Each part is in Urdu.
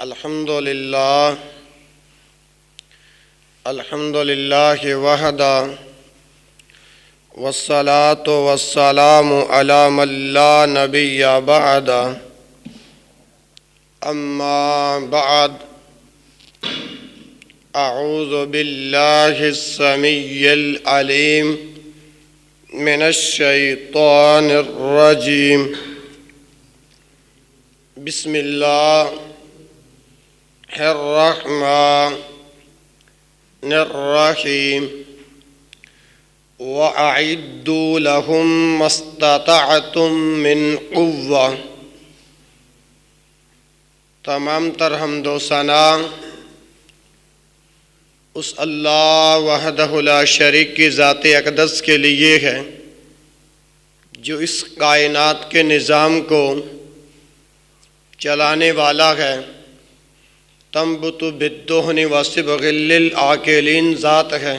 الحمد للہ وحدہ والصلاة والسلام علی من لا نبی بعدہ اما بعد اعوذ باللہ السمیع العلیم من الشیطان الرجیم بسم اللہ الرحمن الرحیم وَأَعِدُّوا لَهُم مَّا اسْتَطَعْتُم مِّن قُوَّةٍ۔ تمام تر حمد و ثنا اس اللہ وحدہ لا شریک کی ذات اقدس کے لیے ہے جو اس کائنات کے نظام کو چلانے والا ہے۔ تنبت بالدہن وصبغ للعاقلین ذات ہے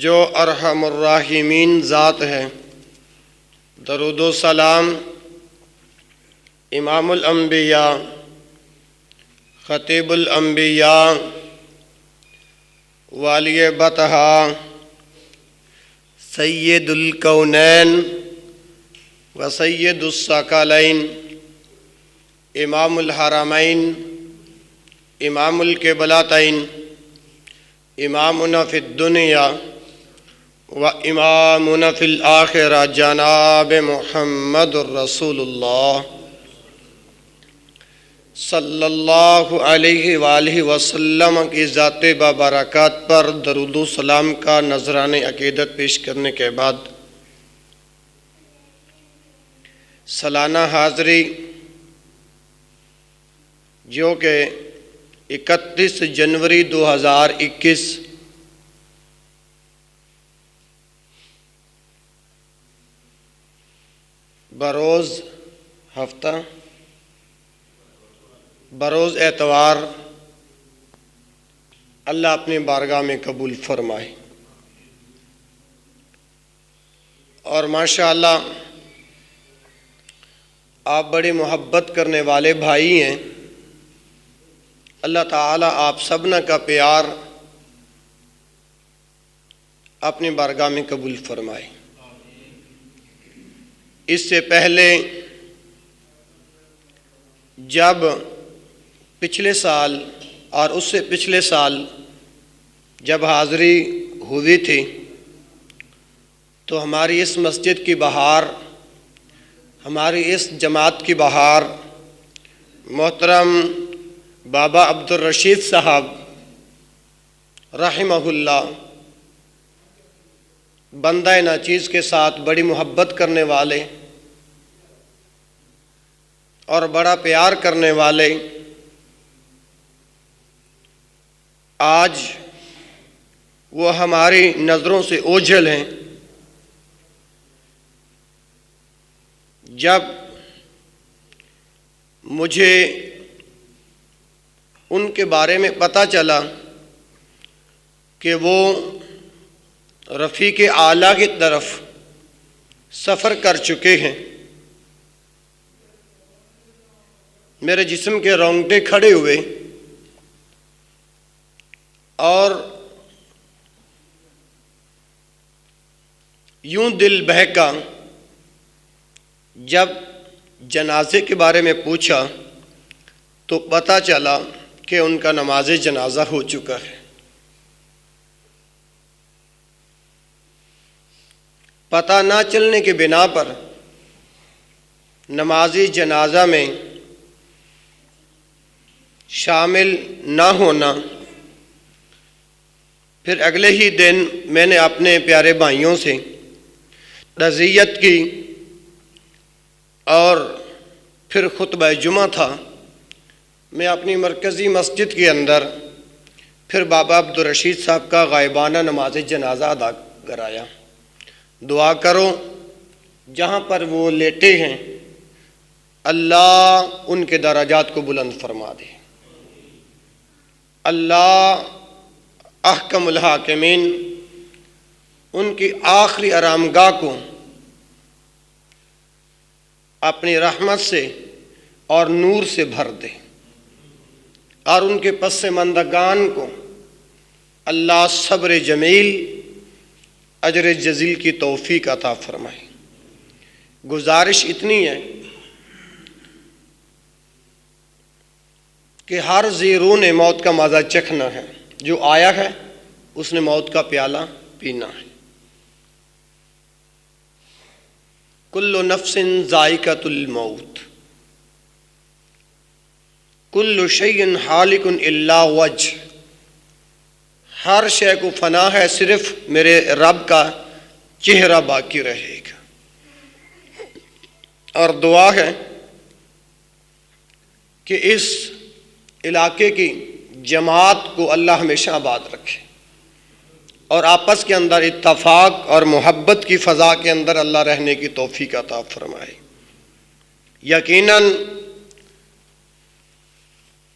جو ارحم الراحمین ذات ہے۔ درود و سلام امام الانبیاء خطیب الانبیاء والی بطحا سید الکونین و سید الثقلین امام الحرمین امام القبلتین امامنا فی الدنیا و امامنا فی الآخرہ جناب محمد الرسول اللہ صلی اللہ علیہ وآلہ وسلم کی ذات بابرکات پر درود و سلام کا نذران عقیدت پیش کرنے کے بعد سالانہ حاضری جو کہ 31 جنوری 2021 بروز ہفتہ بروز اتوار اللہ اپنی بارگاہ میں قبول فرمائے۔ اور ماشاءاللہ آپ بڑی محبت کرنے والے بھائی ہیں۔ اللہ تعالیٰ آپ سبنا کا پیار اپنی بارگاہ میں قبول فرمائے۔ اس سے پہلے جب پچھلے سال اور اس سے پچھلے سال جب حاضری ہوئی تھی تو ہماری اس مسجد کی بہار، ہماری اس جماعت کی بہار محترم بابا عبدالرشید صاحب رحمہ اللہ بندہ ناچیز کے ساتھ بڑی محبت کرنے والے اور بڑا پیار کرنے والے آج وہ ہماری نظروں سے اوجھل ہیں۔ جب مجھے ان کے بارے میں پتہ چلا کہ وہ رفیق اعلیٰ کی طرف سفر کر چکے ہیں، میرے جسم کے رونگٹے کھڑے ہوئے اور یوں دل بہکا۔ جب جنازے کے بارے میں پوچھا تو پتہ چلا کہ ان کا نماز جنازہ ہو چکا ہے۔ پتہ نہ چلنے کے بنا پر نماز جنازہ میں شامل نہ ہونا، پھر اگلے ہی دن میں نے اپنے پیارے بھائیوں سے تعزیت کی اور پھر خطبہ جمعہ تھا، میں اپنی مرکزی مسجد کے اندر پھر بابا عبدالرشید صاحب کا غائبانہ نماز جنازہ ادا کرایا۔ دعا کرو جہاں پر وہ لیٹے ہیں اللہ ان کے درجات کو بلند فرما دے۔ اللہ احکم الحاکمین ان کی آخری آرامگاہ کو اپنی رحمت سے اور نور سے بھر دے، اور ان کے پسماندگان کو اللہ صبر جمیل اجر جزیل کی توفیق عطا فرمائے۔ گزارش اتنی ہے کہ ہر ذی روح نے موت کا مزہ چکھنا ہے، جو آیا ہے اس نے موت کا پیالہ پینا ہے۔ کل نفس ذائقۃ الموت، کل شیء ہالک الا وجہ، ہر شے کو فنا ہے، صرف میرے رب کا چہرہ باقی رہے گا۔ اور دعا ہے کہ اس علاقے کی جماعت کو اللہ ہمیشہ آباد رکھے، اور آپس کے اندر اتفاق اور محبت کی فضا کے اندر اللہ رہنے کی توفیق عطا فرمائے۔ یقیناً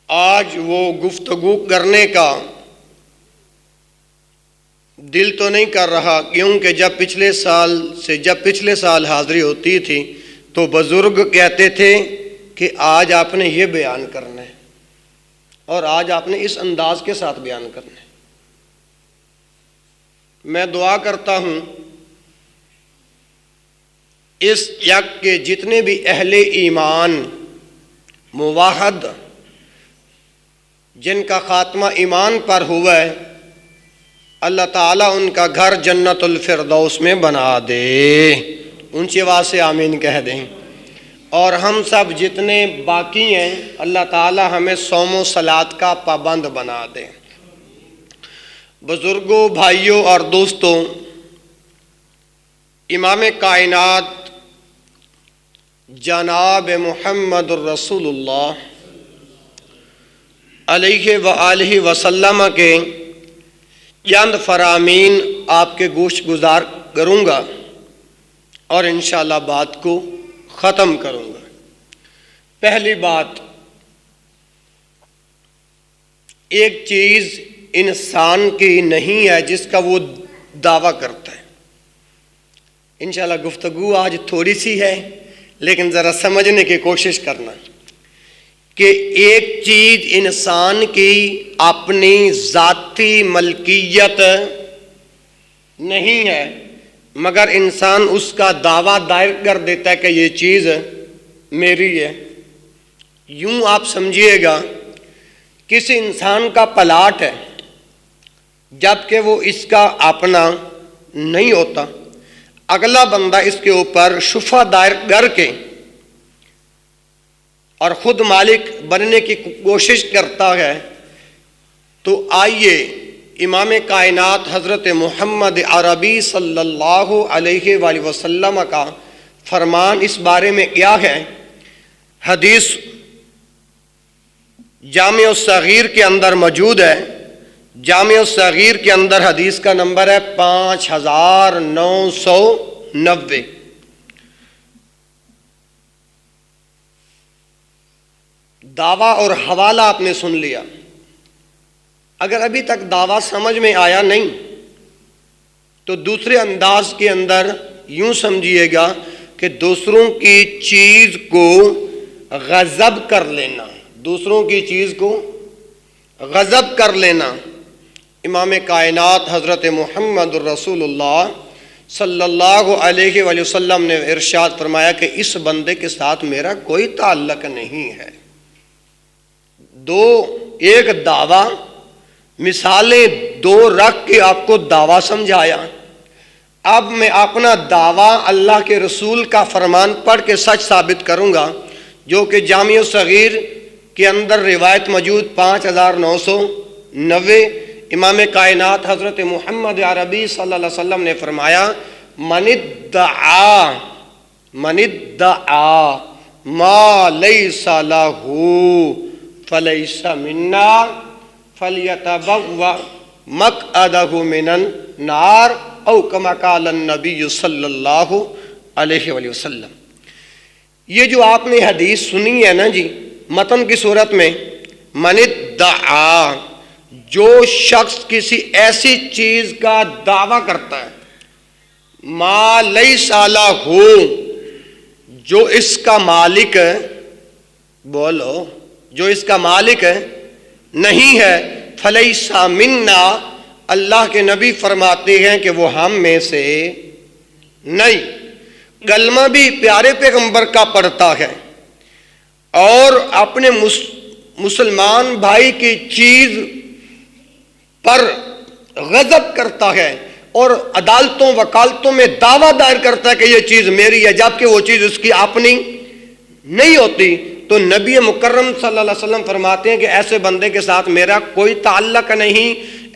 آج وہ گفتگو کرنے کا دل تو نہیں کر رہا، کیونکہ جب پچھلے سال حاضری ہوتی تھی تو بزرگ کہتے تھے کہ آج آپ نے یہ بیان کرنا ہے، اور آج آپ نے اس انداز کے ساتھ بیان کرنا ہے۔ میں دعا کرتا ہوں اس یک کے جتنے بھی اہل ایمان موحد جن کا خاتمہ ایمان پر ہوا ہے، اللہ تعالیٰ ان کا گھر جنت الفردوس میں بنا دے، اونچی آواز سے آمین کہہ دیں۔ اور ہم سب جتنے باقی ہیں اللہ تعالیٰ ہمیں صوم و صلات کا پابند بنا دے۔ بزرگوں، بھائیوں اور دوستوں، امام کائنات جناب محمد الرسول اللہ علیہ وآلہ وسلم کے چند فرامین آپ کے گوش گزار کروں گا اور انشاءاللہ بات کو ختم کروں گا۔ پہلی بات، ایک چیز انسان کی نہیں ہے جس کا وہ دعویٰ کرتا ہے۔ انشاءاللہ گفتگو آج تھوڑی سی ہے، لیکن ذرا سمجھنے کی کوشش کرنا کہ ایک چیز انسان کی اپنی ذاتی ملکیت نہیں ہے، مگر انسان اس کا دعویٰ دائر کر دیتا ہے کہ یہ چیز میری ہے۔ یوں آپ سمجھیے گا کسی انسان کا پلاٹ ہے، جبکہ وہ اس کا اپنا نہیں ہوتا، اگلا بندہ اس کے اوپر شفع دائر کر کے اور خود مالک بننے کی کوشش کرتا ہے۔ تو آئیے امام کائنات حضرت محمد عربی صلی اللہ علیہ وآلہ وسلم کا فرمان اس بارے میں کیا ہے۔ حدیث جامع الصغیر کے اندر موجود ہے۔ جامع الصغیر کے اندر حدیث کا نمبر ہے 5990۔ دعویٰ اور حوالہ آپ نے سن لیا۔ اگر ابھی تک دعویٰ سمجھ میں آیا نہیں تو دوسرے انداز کے اندر یوں سمجھیے گا کہ دوسروں کی چیز کو غضب کر لینا، دوسروں کی چیز کو غضب کر لینا۔ امام کائنات حضرت محمد الرسول اللہ صلی اللہ علیہ وآلہ وسلم نے ارشاد فرمایا کہ اس بندے کے ساتھ میرا کوئی تعلق نہیں ہے۔ ایک دعویٰ، مثالیں دو رکھ کے آپ کو دعویٰ سمجھایا۔ اب میں اپنا دعویٰ اللہ کے رسول کا فرمان پڑھ کے سچ ثابت کروں گا، جو کہ جامع الصغیر کے اندر روایت موجود 5990۔ امام کائنات حضرت محمد عربی صلی اللہ علیہ وسلم نے فرمایا من ادعا ما لیس لہ فلیس منا فلیتبوأ مقعدہ من النار او کما قال النبی صلی اللہ علیہ وآلہ وسلم۔ یہ جو آپ نے حدیث سنی ہے نا جی، متن کی صورت میں، من ادعا، جو شخص کسی ایسی چیز کا دعویٰ کرتا ہے، ما لیس لہ، جو اس کا مالک بولو جو اس کا مالک ہے نہیں ہے، فلیسا منا، اللہ کے نبی فرماتے ہیں کہ وہ ہم میں سے نہیں۔ کلمہ بھی پیارے پیغمبر کا پڑھتا ہے اور اپنے مسلمان بھائی کی چیز پر غضب کرتا ہے اور عدالتوں وکالتوں میں دعویٰ دائر کرتا ہے کہ یہ چیز میری ہے، جبکہ وہ چیز اس کی اپنی نہیں ہوتی، تو نبی مکرم صلی اللہ علیہ وسلم فرماتے ہیں کہ ایسے بندے کے ساتھ میرا کوئی تعلق نہیں،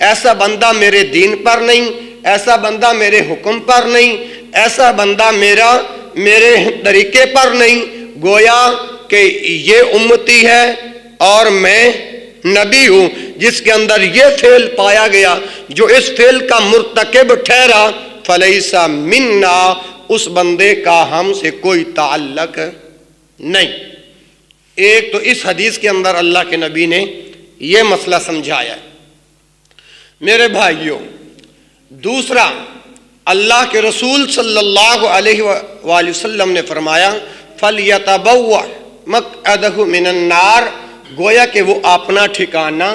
ایسا بندہ میرے دین پر نہیں، ایسا بندہ میرے حکم پر نہیں، ایسا بندہ میرے طریقے پر نہیں۔ گویا کہ یہ امتی ہے اور میں نبی ہوں، جس کے اندر یہ فعل پایا گیا، جو اس فعل کا مرتکب ٹھہرا، فلیسا منا، اس بندے کا ہم سے کوئی تعلق نہیں۔ ایک تو اس حدیث کے اندر اللہ کے نبی نے یہ مسئلہ سمجھایا ہے میرے بھائیوں۔ دوسرا، اللہ کے رسول صلی اللہ علیہ وآلہ وسلم نے فرمایا فَلْيَتَبَوَّأْ مَقْعَدَهُ مِنَ النَّارِ، گویا کہ وہ اپنا ٹھکانہ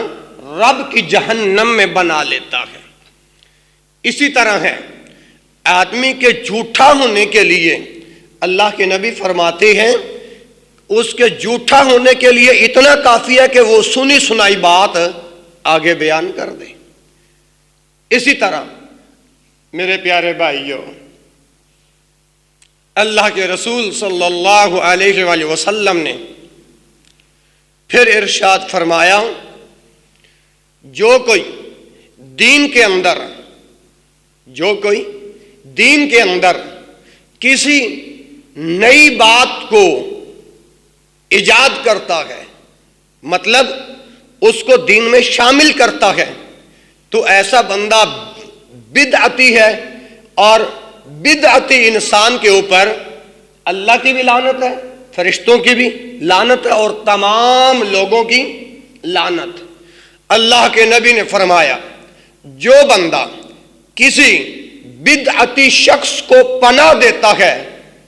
رب کی جہنم میں بنا لیتا ہے۔ اسی طرح ہے آدمی کے جھوٹا ہونے کے لیے اللہ کے نبی فرماتے ہیں اس کے جھوٹا ہونے کے لیے اتنا کافی ہے کہ وہ سنی سنائی بات آگے بیان کر دے۔ اسی طرح میرے پیارے بھائیوں، اللہ کے رسول صلی اللہ علیہ وآلہ وسلم نے پھر ارشاد فرمایا جو کوئی دین کے اندر کسی نئی بات کو ایجاد کرتا ہے، مطلب اس کو دین میں شامل کرتا ہے، تو ایسا بندہ بدعتی ہے، اور بدعتی انسان کے اوپر اللہ کی بھی لعنت ہے، فرشتوں کی بھی لعنت ہے، اور تمام لوگوں کی لعنت۔ اللہ کے نبی نے فرمایا جو بندہ کسی بدعتی شخص کو پناہ دیتا ہے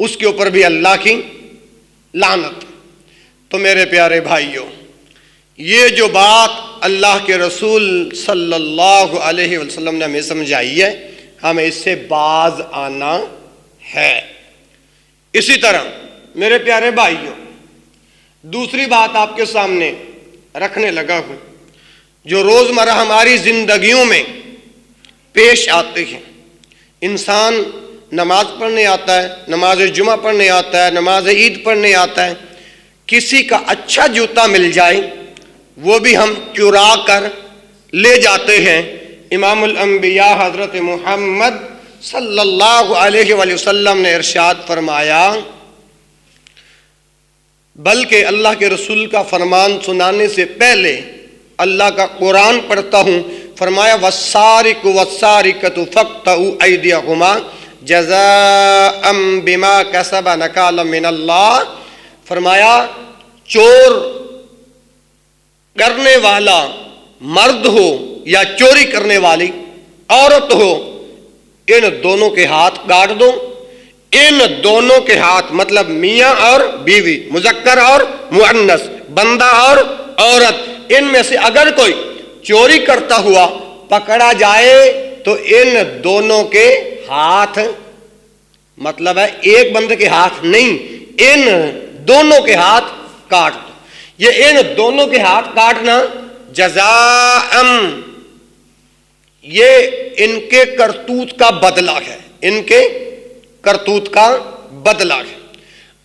اس کے اوپر بھی اللہ کی لعنت۔ تو میرے پیارے بھائیوں، یہ جو بات اللہ کے رسول صلی اللہ علیہ وسلم نے ہمیں سمجھائی ہے، ہمیں اس سے باز آنا ہے۔ اسی طرح میرے پیارے بھائیوں، دوسری بات آپ کے سامنے رکھنے لگا ہوں جو روزمرہ ہماری زندگیوں میں پیش آتے ہیں۔ انسان نماز پڑھنے آتا ہے، نماز جمعہ پڑھنے آتا ہے، نماز عید پڑھنے آتا ہے، کسی کا اچھا جوتا مل جائے وہ بھی ہم چرا کر لے جاتے ہیں۔ امام الانبیاء حضرت محمد صلی اللہ علیہ وآلہ وسلم نے ارشاد فرمایا، بلکہ اللہ کے رسول کا فرمان سنانے سے پہلے اللہ کا قرآن پڑھتا ہوں۔ فرمایا والسارق والسارقۃ فاقطعوا ایدیہما جزاء بما کسبا نکالا من اللہ۔ فرمایا چور کرنے والا مرد ہو یا چوری کرنے والی عورت ہو، ان دونوں کے ہاتھ کاٹ دو۔ ان دونوں کے ہاتھ مطلب میاں اور بیوی، مذکر اور مؤنث، بندہ اور عورت، ان میں سے اگر کوئی چوری کرتا ہوا پکڑا جائے تو ان دونوں کے ہاتھ، مطلب ہے ایک بندے کے ہاتھ نہیں، ان دونوں کے ہاتھ کاٹ دو۔ یہ ان دونوں کے ہاتھ کاٹنا جزاء، یہ ان کے کرتوت کا بدلہ ہے، ان کے کرتوت کا بدلہ ہے۔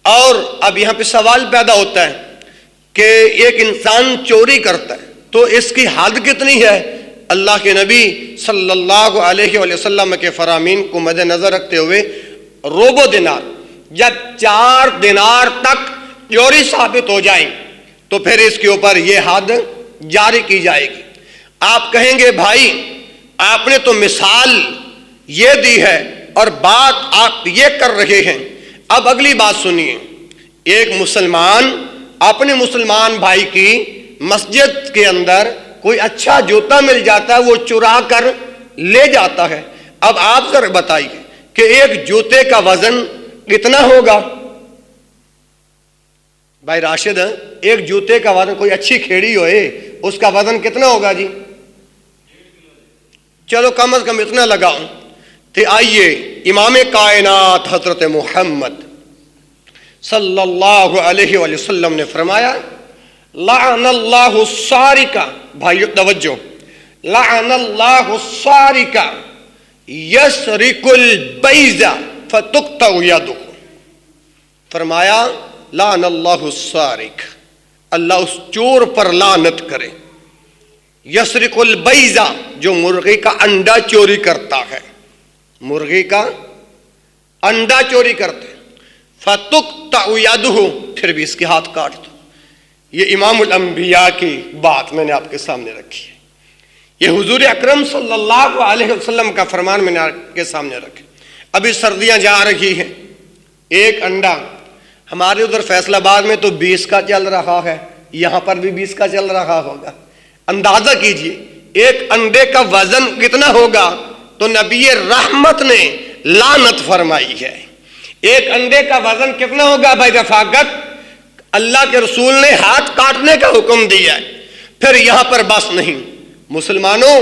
اور اب یہاں پہ سوال پیدا ہوتا ہے کہ ایک انسان چوری کرتا ہے تو اس کی حد کتنی ہے؟ اللہ کے نبی صلی اللہ علیہ وآلہ وسلم کے فرامین کو مد نظر رکھتے ہوئے روبو دینار یا 4 دینار تک چوری ثابت ہو جائیں تو پھر اس کے اوپر یہ حد جاری کی جائے گی۔ آپ کہیں گے بھائی آپ نے تو مثال یہ دی ہے اور بات آپ یہ کر رہے ہیں، اب اگلی بات سنیے۔ ایک مسلمان اپنے مسلمان بھائی کی مسجد کے اندر کوئی اچھا جوتا مل جاتا ہے، وہ چرا کر لے جاتا ہے۔ اب آپ ذرا بتائیے کہ ایک جوتے کا وزن کتنا ہوگا؟ بھائی راشد، ایک جوتے کا وزن، کوئی اچھی کھیڑی ہوئے اس کا وزن کتنا ہوگا جی؟ چلو کم از کم اتنا لگاؤ. تو آئیے امام کائنات حضرت محمد صلی اللہ علیہ وآلہ وسلم نے فرمایا لعن اللہ السارق، بھائیو توجہ، لعن اللہ السارق یسرق البیض فتقطع یدہ. فرمایا لعن اللہ السارق، اللہ اس چور پر لعنت کرے، یسرق البیض، جو مرغی کا انڈا چوری کرتا ہے، مرغی کا انڈا چوری کرتے، فتقطع یدہ، پھر بھی اس کے ہاتھ کاٹ دو. یہ امام الانبیاء کی بات میں نے آپ کے سامنے رکھی ہے. یہ حضور اکرم صلی اللہ علیہ وسلم کا فرمان میں نے آپ کے سامنے رکھا. ابھی سردیاں جا رہی ہیں، ایک انڈا ہمارے ادھر فیصل آباد میں تو 20 کا چل رہا ہے، یہاں پر بھی 20 کا چل رہا ہوگا. اندازہ کیجئے ایک انڈے کا وزن کتنا ہوگا. تو نبی رحمت نے لعنت فرمائی ہے. ایک انڈے کا وزن کتنا ہوگا بھائی رفاقت؟ اللہ کے رسول نے ہاتھ کاٹنے کا حکم دیا ہے. پھر یہاں پر بس نہیں مسلمانوں،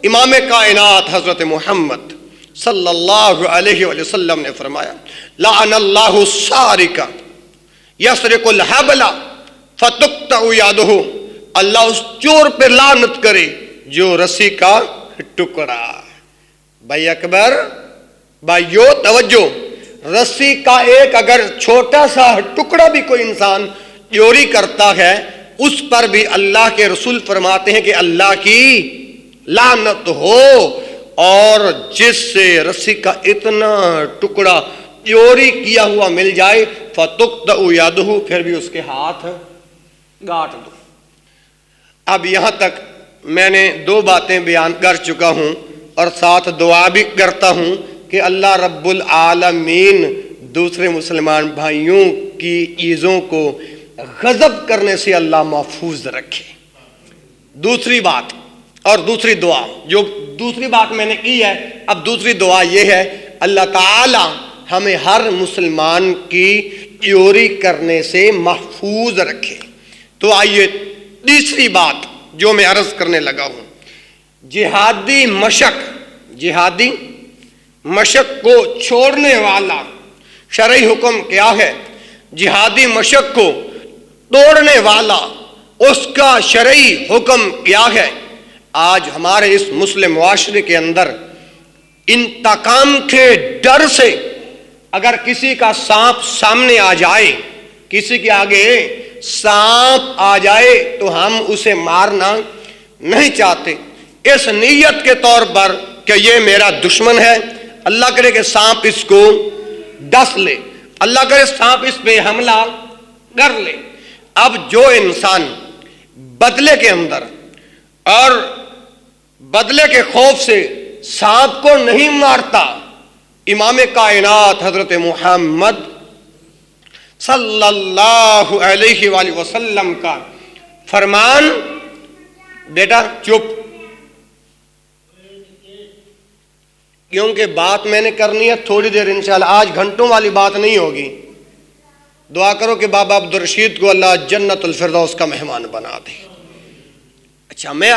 امام کائنات حضرت محمد صلی اللہ علیہ وآلہ وسلم نے فرمایا لعن اللہ السارق یسرق الحبل فتقطع یدہ، اللہ اس چور پہ لعنت کرے جو رسی کا ٹکڑا. بھائی اکبر، بھائیو توجہ، رسی کا ایک اگر چھوٹا سا ٹکڑا بھی کوئی انسان چوری کرتا ہے، اس پر بھی اللہ کے رسول فرماتے ہیں کہ اللہ کی لعنت ہو. اور جس سے رسی کا اتنا ٹکڑا چوری کیا ہوا مل جائے فتقطع یدہ، پھر بھی اس کے ہاتھ گاٹ دو. اب یہاں تک میں نے 2 باتیں بیان کر چکا ہوں اور ساتھ دعا بھی کرتا ہوں کہ اللہ رب العالمین دوسرے مسلمان بھائیوں کی چیزوں کو غضب کرنے سے اللہ محفوظ رکھے. دوسری بات اور دوسری دعا، جو دوسری بات میں نے کی ہے، اب دوسری دعا یہ ہے اللہ تعالی ہمیں ہر مسلمان کی چوری کرنے سے محفوظ رکھے. تو آئیے تیسری بات جو میں عرض کرنے لگا ہوں، جہادی مشق کو چھوڑنے والا شرعی حکم کیا ہے؟ جہادی مشق کو توڑنے والا اس کا شرعی حکم کیا ہے؟ آج ہمارے اس مسلم معاشرے کے اندر انتقام کے ڈر سے اگر کسی کا سانپ سامنے آ جائے، کسی کے آگے سانپ آ جائے تو ہم اسے مارنا نہیں چاہتے، اس نیت کے طور پر کہ یہ میرا دشمن ہے، اللہ کرے کہ سانپ اس کو ڈس لے، اللہ کرے سانپ اس پہ حملہ کر لے. اب جو انسان بدلے کے اندر اور بدلے کے خوف سے سانپ کو نہیں مارتا، امام کائنات حضرت محمد صلی اللہ علیہ وآلہ وسلم کا فرمان، بیٹا چپ، کیونکہ بات میں نے کرنی ہے تھوڑی دیر انشاءاللہ، آج گھنٹوں والی بات نہیں ہوگی. دعا کرو کہ بابا عبدالرشید کو اللہ جنت الفردوس کا مہمان بنا دے. اچھا، میں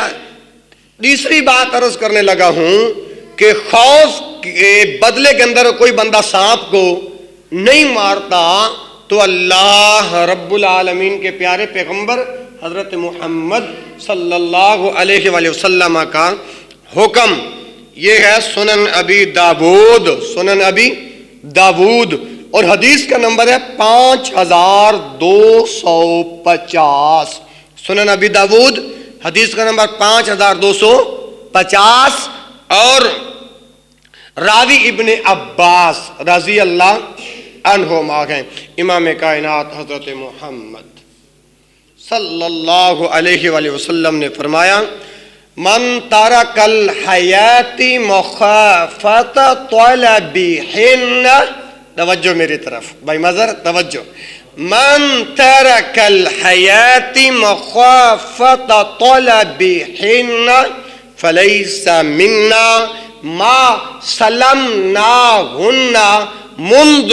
تیسری بات عرض کرنے لگا ہوں کہ خوف کے بدلے کے اندر کوئی بندہ سانپ کو نہیں مارتا تو اللہ رب العالمین کے پیارے پیغمبر حضرت محمد صلی اللہ علیہ وآلہ وسلم کا حکم یہ ہے سنن ابی داود اور حدیث کا نمبر ہے 5250. سنن ابی داود حدیث کا نمبر 5250 اور راوی ابن عباس رضی اللہ عنہما ہیں. امام کائنات حضرت محمد صلی اللہ علیہ وآلہ وسلم نے فرمایا من ترک الحیات مخافت طلبہن، توجہ میری طرف بھائی مظہر توجہ، من ترک الحیات مخافت طلبہن فلیس منا ما سلمناہن منذ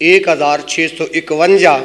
1651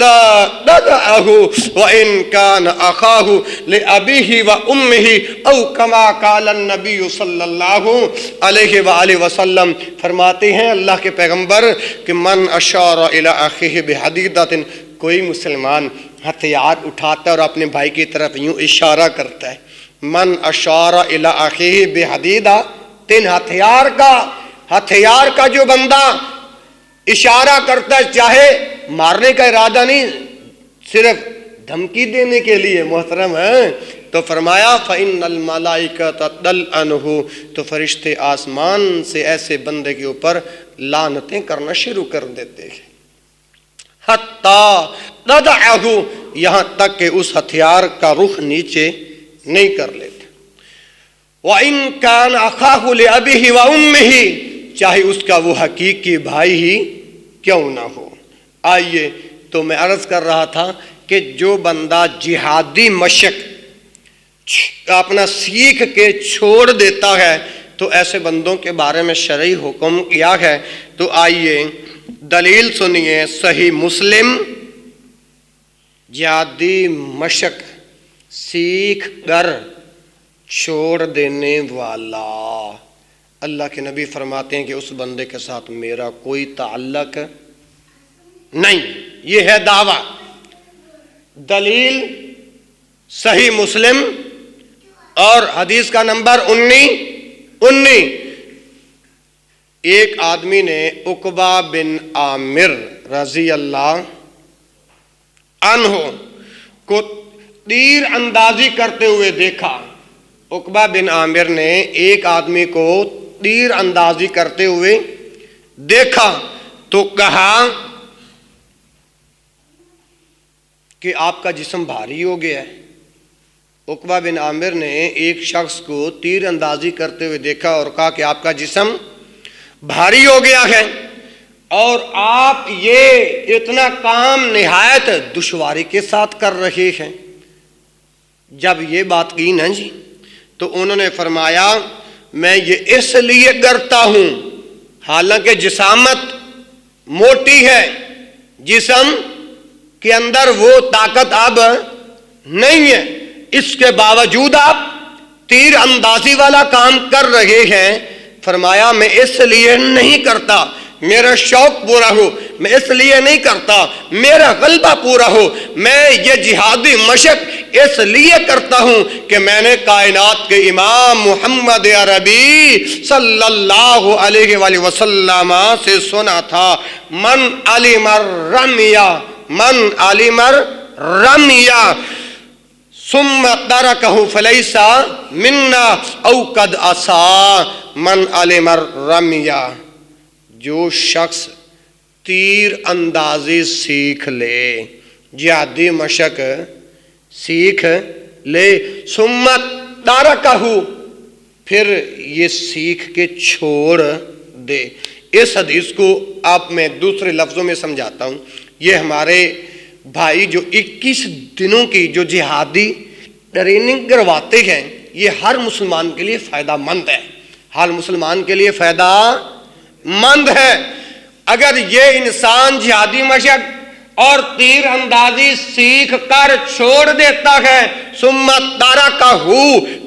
ندعه وإن كان أخاه لأبيه وأمه أو كما قال النبي صلی اللہ علیہ وآلہ وسلم. فرماتے ہیں اللہ کے پیغمبر کہ من اشار الی اخیہ بحدیدۃ، کوئی مسلمان ہتھیار اٹھاتا ہے اور اپنے بھائی کی طرف یوں اشارہ کرتا ہے. من اشار الی اخیہ بحدیدۃ، ہتھیار کا جو بندہ اشارہ کرتا ہے، چاہے مارنے کا ارادہ نہیں، صرف دھمکی دینے کے لیے محترم ہے، تو فرمایا فَإِنَّ الْمَلَائِكَةَ تَلْعَنُهُ، تو فرشتے آسمان سے ایسے بندے کے اوپر لعنتیں کرنا شروع کر دیتے ہیں. حَتَّى تَدْعَهُ، یہاں تک کہ اس ہتھیار کا رخ نیچے نہیں کر لیتے. وَإِن كَانَ أَخَاهُ لِأَبِيهِ وَأُمِّهِ، چاہے اس کا وہ حقیقی بھائی ہی کیوں نہ ہو. آئیے، تو میں عرض کر رہا تھا کہ جو بندہ جہادی مشق اپنا سیکھ کے چھوڑ دیتا ہے تو ایسے بندوں کے بارے میں شرعی حکم کیا ہے. تو آئیے دلیل سنیے. صحیح مسلم، جہادی مشق سیکھ کر چھوڑ دینے والا، اللہ کے نبی فرماتے ہیں کہ اس بندے کے ساتھ میرا کوئی تعلق نہیں. یہ ہے دعویٰ. دلیل صحیح مسلم اور حدیث کا نمبر 19. ایک آدمی نے عقبہ بن عامر رضی اللہ عنہ کو تیر اندازی کرتے ہوئے دیکھا. عقبہ بن عامر نے ایک آدمی کو تیر اندازی کرتے ہوئے دیکھا تو کہا کہ آپ کا جسم بھاری ہو گیا ہے. عقبہ بن عامر نے ایک شخص کو تیر اندازی کرتے ہوئے دیکھا اور کہا کہ آپ کا جسم بھاری ہو گیا ہے اور آپ یہ اتنا کام نہایت دشواری کے ساتھ کر رہے ہیں. جب یہ بات کی نا جی، تو انہوں نے فرمایا میں یہ اس لیے کرتا ہوں، حالانکہ جسامت موٹی ہے، جسم کے اندر وہ طاقت اب نہیں ہے، اس کے باوجود آپ تیر اندازی والا کام کر رہے ہیں. فرمایا میں اس لیے نہیں کرتا میرا شوق پورا ہو، میں اس لیے نہیں کرتا میرا غلبہ پورا ہو، میں یہ جہادی مشق اس لیے کرتا ہوں کہ میں نے کائنات کے امام محمد عربی صلی اللہ علیہ وآلہ وسلم سے سنا تھا من علم الرمی ثم ترکہ فلیس منا او قد عصا. من علم الرمی، جو شخص تیر اندازی سیکھ لے، جہادی مشق سیکھ لے، ثم ترکہ، پھر یہ سیکھ کے چھوڑ دے. اس حدیث کو آپ میں دوسرے لفظوں میں سمجھاتا ہوں. یہ ہمارے بھائی جو 21 دنوں کی جو جہادی ٹریننگ کرواتے ہیں، یہ ہر مسلمان کے لیے فائدہ مند ہے، ہر مسلمان کے لیے فائدہ مند ہے. اگر یہ انسان جہادی مشق اور تیر اندازی سیکھ کر چھوڑ دیتا ہے، ثم ترکہ،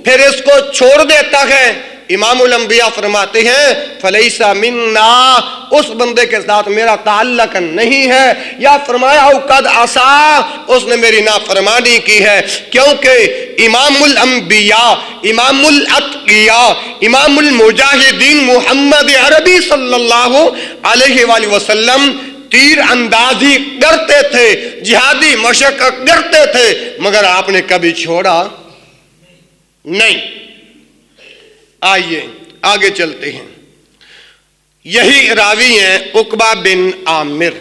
پھر اس کو چھوڑ دیتا ہے، امام الانبیاء فرماتے ہیں فلیس منا، اس بندے کے ساتھ میرا تعلق نہیں ہے. یا فرمایا او قد عصا، اس نے میری نافرمانی کی ہے. کیونکہ امام الانبیاء، امام الاتقیاء، امام المجاہدین محمد عربی صلی اللہ علیہ وآلہ وسلم تیر اندازی کرتے تھے، جہادی مشق کرتے تھے، مگر آپ نے کبھی چھوڑا نہیں. آئیے آگے چلتے ہیں. یہی راوی ہیں عقبہ بن عامر.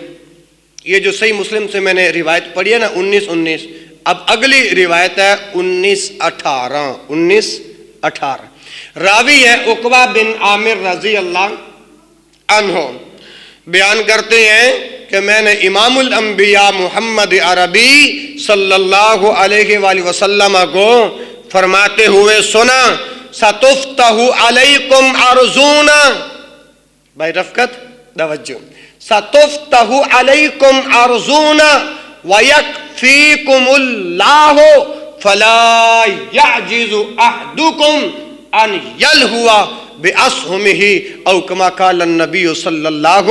یہ جو صحیح مسلم سے میں نے روایت پڑھی ہے نا 19 اب اگلی روایت ہے 19:18. راوی ہے عقبہ بن عامر رضی اللہ عنہ، بیان کرتے ہیں کہ میں نے امام الانبیاء محمد عربی صلی اللہ علیہ وآلہ وسلم کو فرماتے ہوئے سنا ستفتح علیکم ارضون، بھائی رفقت توجہ، ستفتح علیکم ارضون وَيَكْفِيكُمُ اللَّهُ فَلَا يَعْجِزُ أَحْدُكُمْ أَنْ يَلْهُوَ بِأَسْهُمِهِ او كما قال النبی صلی اللہ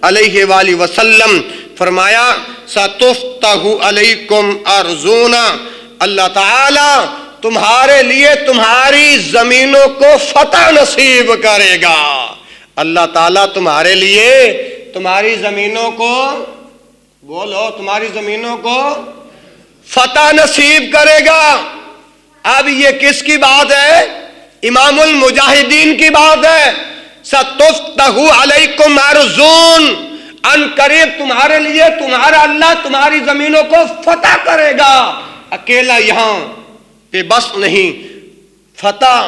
علیہ وآلہ وسلم، فرمایا سَتُفْتَحُ عَلَيْكُمْ أَرْضُنَا، اللہ تعالی تمہارے لیے تمہاری زمینوں کو فتح نصیب کرے گا۔ اللہ تعالیٰ تمہارے لیے تمہاری زمینوں کو، بولو، تمہاری زمینوں کو فتح نصیب کرے گا۔ اب یہ کس کی بات ہے؟ امام المجاہدین کی بات ہے۔ سَتُفْتَحُ عَلَيْكُمْ أَرْضٌ، ان قریب تمہارے لیے تمہارا اللہ تمہاری زمینوں کو فتح کرے گا۔ اکیلا یہاں پہ بس نہیں، فتح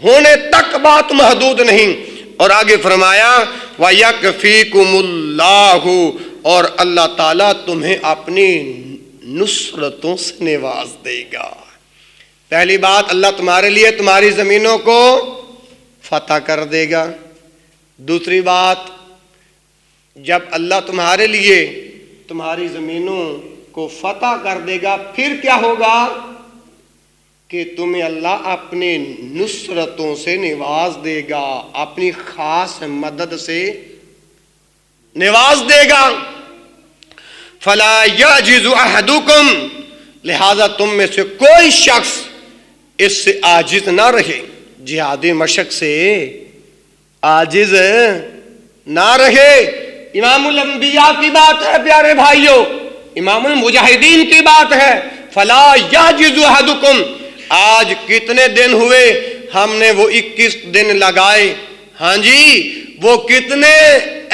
ہونے تک بات محدود نہیں، اور آگے فرمایا وَيَكْفِيكُمُ اللَّهُ، اور اللہ تعالیٰ تمہیں اپنی نصرتوں سے نواز دے گا۔ پہلی بات، اللہ تمہارے لیے تمہاری زمینوں کو فتح کر دے گا۔ دوسری بات، جب اللہ تمہارے لیے تمہاری زمینوں کو فتح کر دے گا، پھر کیا ہوگا کہ تمہیں اللہ اپنی نصرتوں سے نواز دے گا، اپنی خاص مدد سے نواز دے گا۔ فَلَا يَعْجِزُ أَحَدُكُمْ، لہذا تم میں سے کوئی شخص اس سے عاجز نہ رہے، جہاد مشق سے عاجز نہ رہے۔ امام الانبیاء کی بات ہے پیارے بھائیوں، امام المجاہدین کی بات ہے۔ فَلَا يَعْجِزُ أَحَدُكُمْ، آج کتنے دن ہوئے ہم نے وہ 21 دن لگائے، ہاں جی، وہ کتنے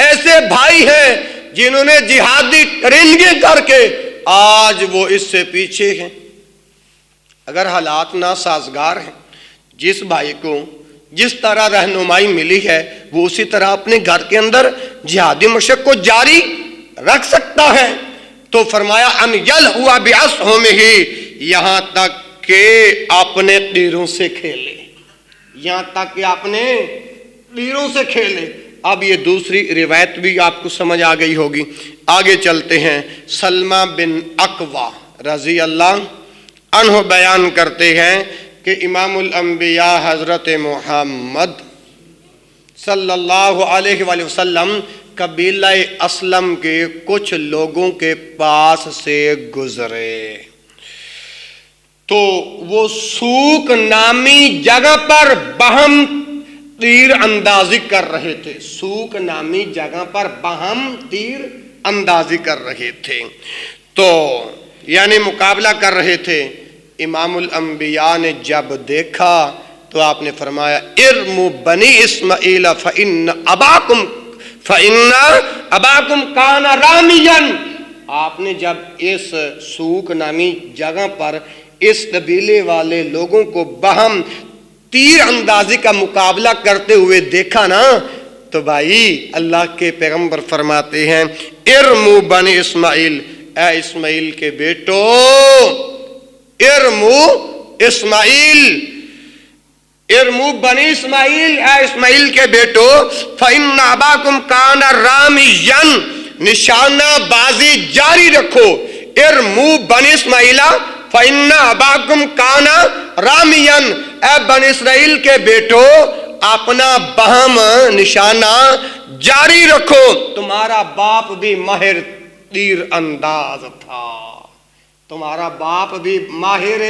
ایسے بھائی ہیں جنہوں نے جہادی ٹریننگ کر کے آج وہ اس سے پیچھے ہیں۔ اگر حالات ناسازگار ہیں، جس بھائی کو جس طرح رہنمائی ملی ہے وہ اسی طرح اپنے گھر کے اندر جہادی مشق کو جاری رکھ سکتا ہے۔ تو فرمایا ان یلہوا بِأَسْهُمِهِ، یہاں تک کہ اپنے تیروں سے کھیلے، یہاں تک کہ اپنے تیروں سے کھیلے۔ اب یہ دوسری روایت بھی آپ کو سمجھ آ گئی ہوگی، آگے چلتے ہیں۔ سلمہ بن اقویٰ رضی اللہ عنہ بیان کرتے ہیں کہ امام الانبیاء حضرت محمد صلی اللہ علیہ وآلہ وسلم قبیلہ اسلم کے کچھ لوگوں کے پاس سے گزرے تو وہ سوک نامی جگہ پر باہم تیر اندازی کر رہے تھے، سوک نامی جگہ پر باہم تیر اندازی کر رہے تھے، تو یعنی مقابلہ کر رہے تھے۔ امام الانبیاء نے جب دیکھا تو آپ نے فرمایا ارموا بنی اسماعیل فإن اباکم کان رامیا۔ آپ نے جب اس سوک نامی جگہ پر اس قبیلے والے لوگوں کو باہم تیر اندازی کا مقابلہ کرتے ہوئے دیکھا نا، تو بھائی اللہ کے پیغمبر فرماتے ہیں ارموا بنی اسماعیل، اے اسماعیل کے بیٹو، ارموا اسماعیل، ارموا بنی اسماعیل، اے اسماعیل کے بیٹو، فإن اباکم کان رامیا، نشانہ بازی جاری رکھو۔ ارموا بنی اسماعیل فإن اباکم کان رامیا، اے بنی اسرائیل کے بیٹو اپنا بہم نشانہ جاری رکھو، تمہارا باپ بھی ماہر تیر انداز تھا، تمہارا باپ بھی ماہر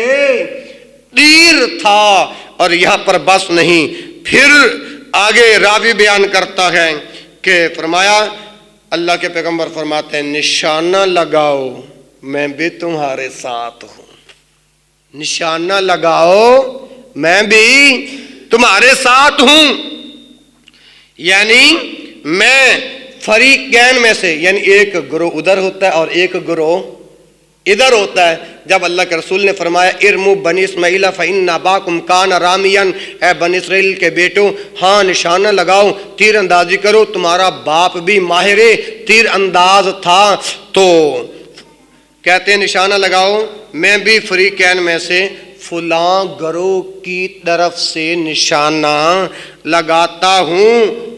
تیر تھا۔ اور یہاں پر بس نہیں، پھر آگے راوی بیان کرتا ہے کہ فرمایا اللہ کے پیغمبر فرماتے ہیں نشانہ لگاؤ میں بھی تمہارے ساتھ ہوں، نشانہ لگاؤ میں بھی تمہارے ساتھ ہوں، یعنی میں فریقین میں سے، یعنی ایک گروہ ادھر ہوتا ہے اور ایک گروہ ادھر ہوتا ہے۔ جب اللہ کے رسول نے فرمایا ارموا بنی اسماعیل فإن اباکم کان رامیا، اے بنی اسرائیل کے بیٹو ہاں نشانہ لگاؤ، تیر اندازی کرو، تمہارا باپ بھی ماہر تیر انداز تھا، تو کہتے ہیں نشانہ لگاؤ میں بھی فریقین میں سے فلاں گروہ کی طرف سے نشانہ لگاتا ہوں،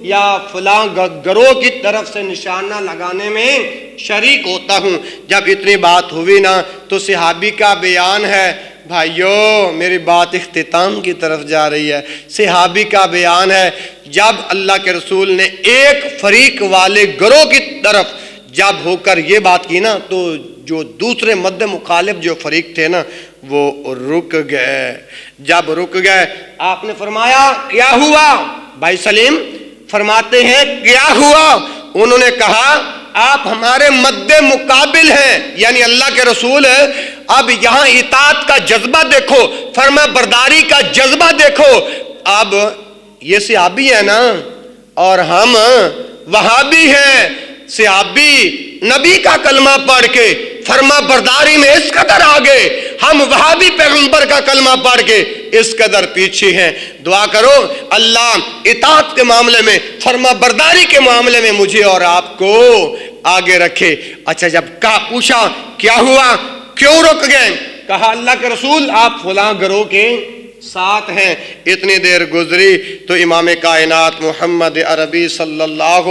یا فلاں گروہ کی طرف سے نشانہ لگانے میں شریک ہوتا ہوں۔ جب اتنی بات ہوئی نا تو صحابی کا بیان ہے، بھائیو میری بات اختتام کی طرف جا رہی ہے، صحابی کا بیان ہے، جب اللہ کے رسول نے ایک فریق والے گروہ کی طرف جب ہو کر یہ بات کی نا تو جو دوسرے مد مخالف جو فریق تھے نا وہ رک گئے۔ جب رک گئے آپ نے فرمایا کیا ہوا؟ بھائی سلیم فرماتے ہیں کیا ہوا؟ انہوں نے کہا آپ ہمارے مد مقابل ہیں، یعنی اللہ کے رسول ہے، اب یہاں اطاعت کا جذبہ دیکھو، فرما برداری کا جذبہ دیکھو۔ اب یہ صحابی ہے نا اور ہم وہابی ہیں، صحابی نبی کا کلمہ پڑھ کے فرما برداری میں اس قدر آگے، ہم وہابی پیغمبر کا کلمہ پڑھ کے اس قدر پیچھے ہیں۔ دعا کرو اللہ اطاعت کے معاملے میں، فرما برداری کے معاملے میں مجھے اور آپ کو آگے رکھے۔ اچھا جب پوچھا کیا ہوا، کیوں رک گئے؟ کہا اللہ کے رسول آپ فلاں گروہ کے ساتھ ہیں۔ اتنی دیر گزری تو امام کائنات محمد عربی صلی اللہ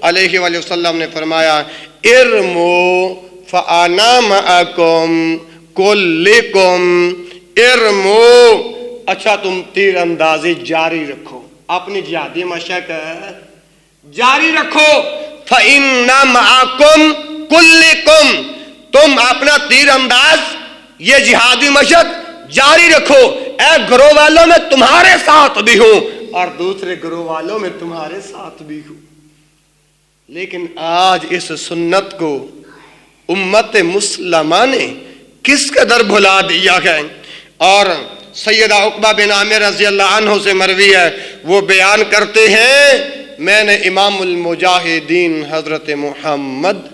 علیہ وآلہ وسلم نے فرمایا ارمو فانا معکم کلکم ارمو، اچھا تم تیر اندازی جاری رکھو، اپنی جہادی مشق جاری رکھو، فانا معکم کلکم، تم اپنا تیر انداز یہ جہادی مشق جاری رکھو، اے گروہ والوں میں تمہارے ساتھ بھی ہوں اور دوسرے گروہ والوں میں تمہارے ساتھ بھی ہوں۔ لیکن آج اس سنت کو امت مسلمہ نے کس قدر بھلا دیا ہے۔ اور سیدہ عقبہ بن عامر رضی اللہ عنہ سے مروی ہے، وہ بیان کرتے ہیں میں نے امام المجاہدین حضرت محمد